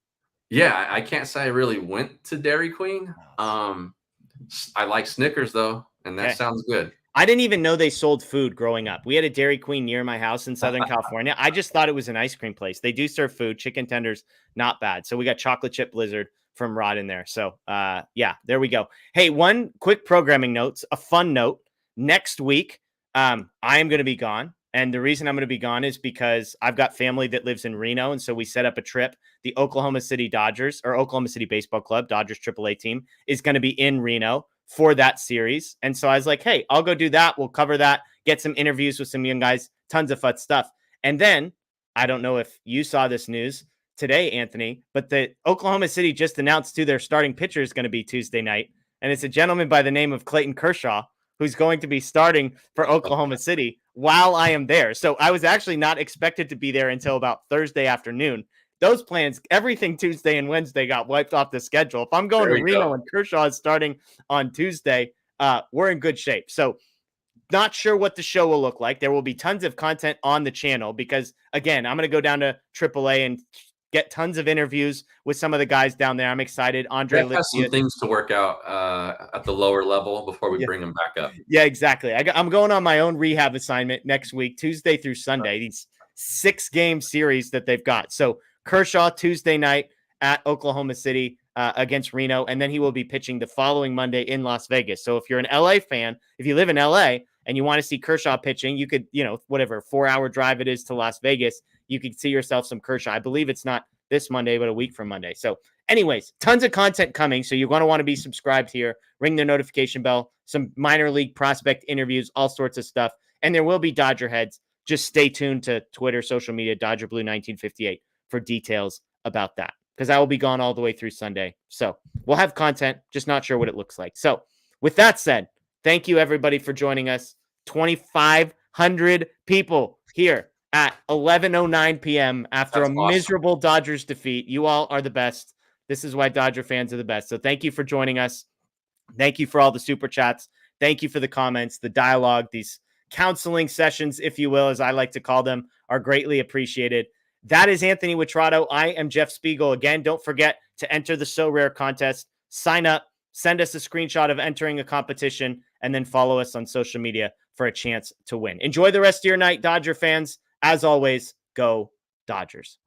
Yeah, I can't say I really went to Dairy Queen. I like Snickers though, and that sounds good. I didn't even know they sold food growing up. We had a Dairy Queen near my house in Southern California. I just thought it was an ice cream place. They do serve food, chicken tenders, not bad. So we got chocolate chip Blizzard from Rod in there. So there we go. Hey, one quick programming notes, a fun note. Next week, I am going to be gone. And the reason I'm going to be gone is because I've got family that lives in Reno. And so we set up a trip. The Oklahoma City Dodgers, or Oklahoma City Baseball Club, Dodgers AAA team, is going to be in Reno for that series. And so I was like, hey, I'll go do that. We'll cover that, get some interviews with some young guys, tons of fun stuff. And then, I don't know if you saw this news today, Anthony, but the Oklahoma City just announced who their starting pitcher is going to be Tuesday night. And it's a gentleman by the name of Clayton Kershaw, who's going to be starting for Oklahoma City while I am there. So I was actually not expected to be there until about Thursday afternoon. Those plans, everything Tuesday and Wednesday got wiped off the schedule. If I'm going to Reno and Kershaw is starting on Tuesday, we're in good shape. So not sure what the show will look like. There will be tons of content on the channel because, again, I'm going to go down to AAA and get tons of interviews with some of the guys down there. I'm excited. Andre has some things to work out at the lower level before we bring them back up. Yeah, exactly. I'm going on my own rehab assignment next week, Tuesday through Sunday, these 6-game series that they've got. So Kershaw Tuesday night at Oklahoma City against Reno, and then he will be pitching the following Monday in Las Vegas. So if you're an LA fan, if you live in LA and you want to see Kershaw pitching, you could, whatever 4-hour drive it is to Las Vegas, you could see yourself some Kershaw. I believe it's not this Monday, but a week from Monday. So anyways, tons of content coming. So you're going to want to be subscribed here, ring the notification bell, some minor league prospect interviews, all sorts of stuff. And there will be Dodger Heads. Just stay tuned to Twitter, social media, Dodger Blue 1958 for details about that, because I will be gone all the way through Sunday. So we'll have content, just not sure what it looks like. So with that said, thank you everybody for joining us. 2,500 people here at 11:09 p.m. after That's awesome. Miserable Dodgers defeat. You all are the best. This is why Dodger fans are the best. So thank you for joining us. Thank you for all the super chats. Thank you for the comments, the dialogue, these counseling sessions, if you will, as I like to call them, are greatly appreciated. That is Anthony Witrado. I am Jeff Spiegel. Again, don't forget to enter the SoRare contest. Sign up, send us a screenshot of entering a competition, and then follow us on social media for a chance to win. Enjoy the rest of your night, Dodger fans. As always, go Dodgers.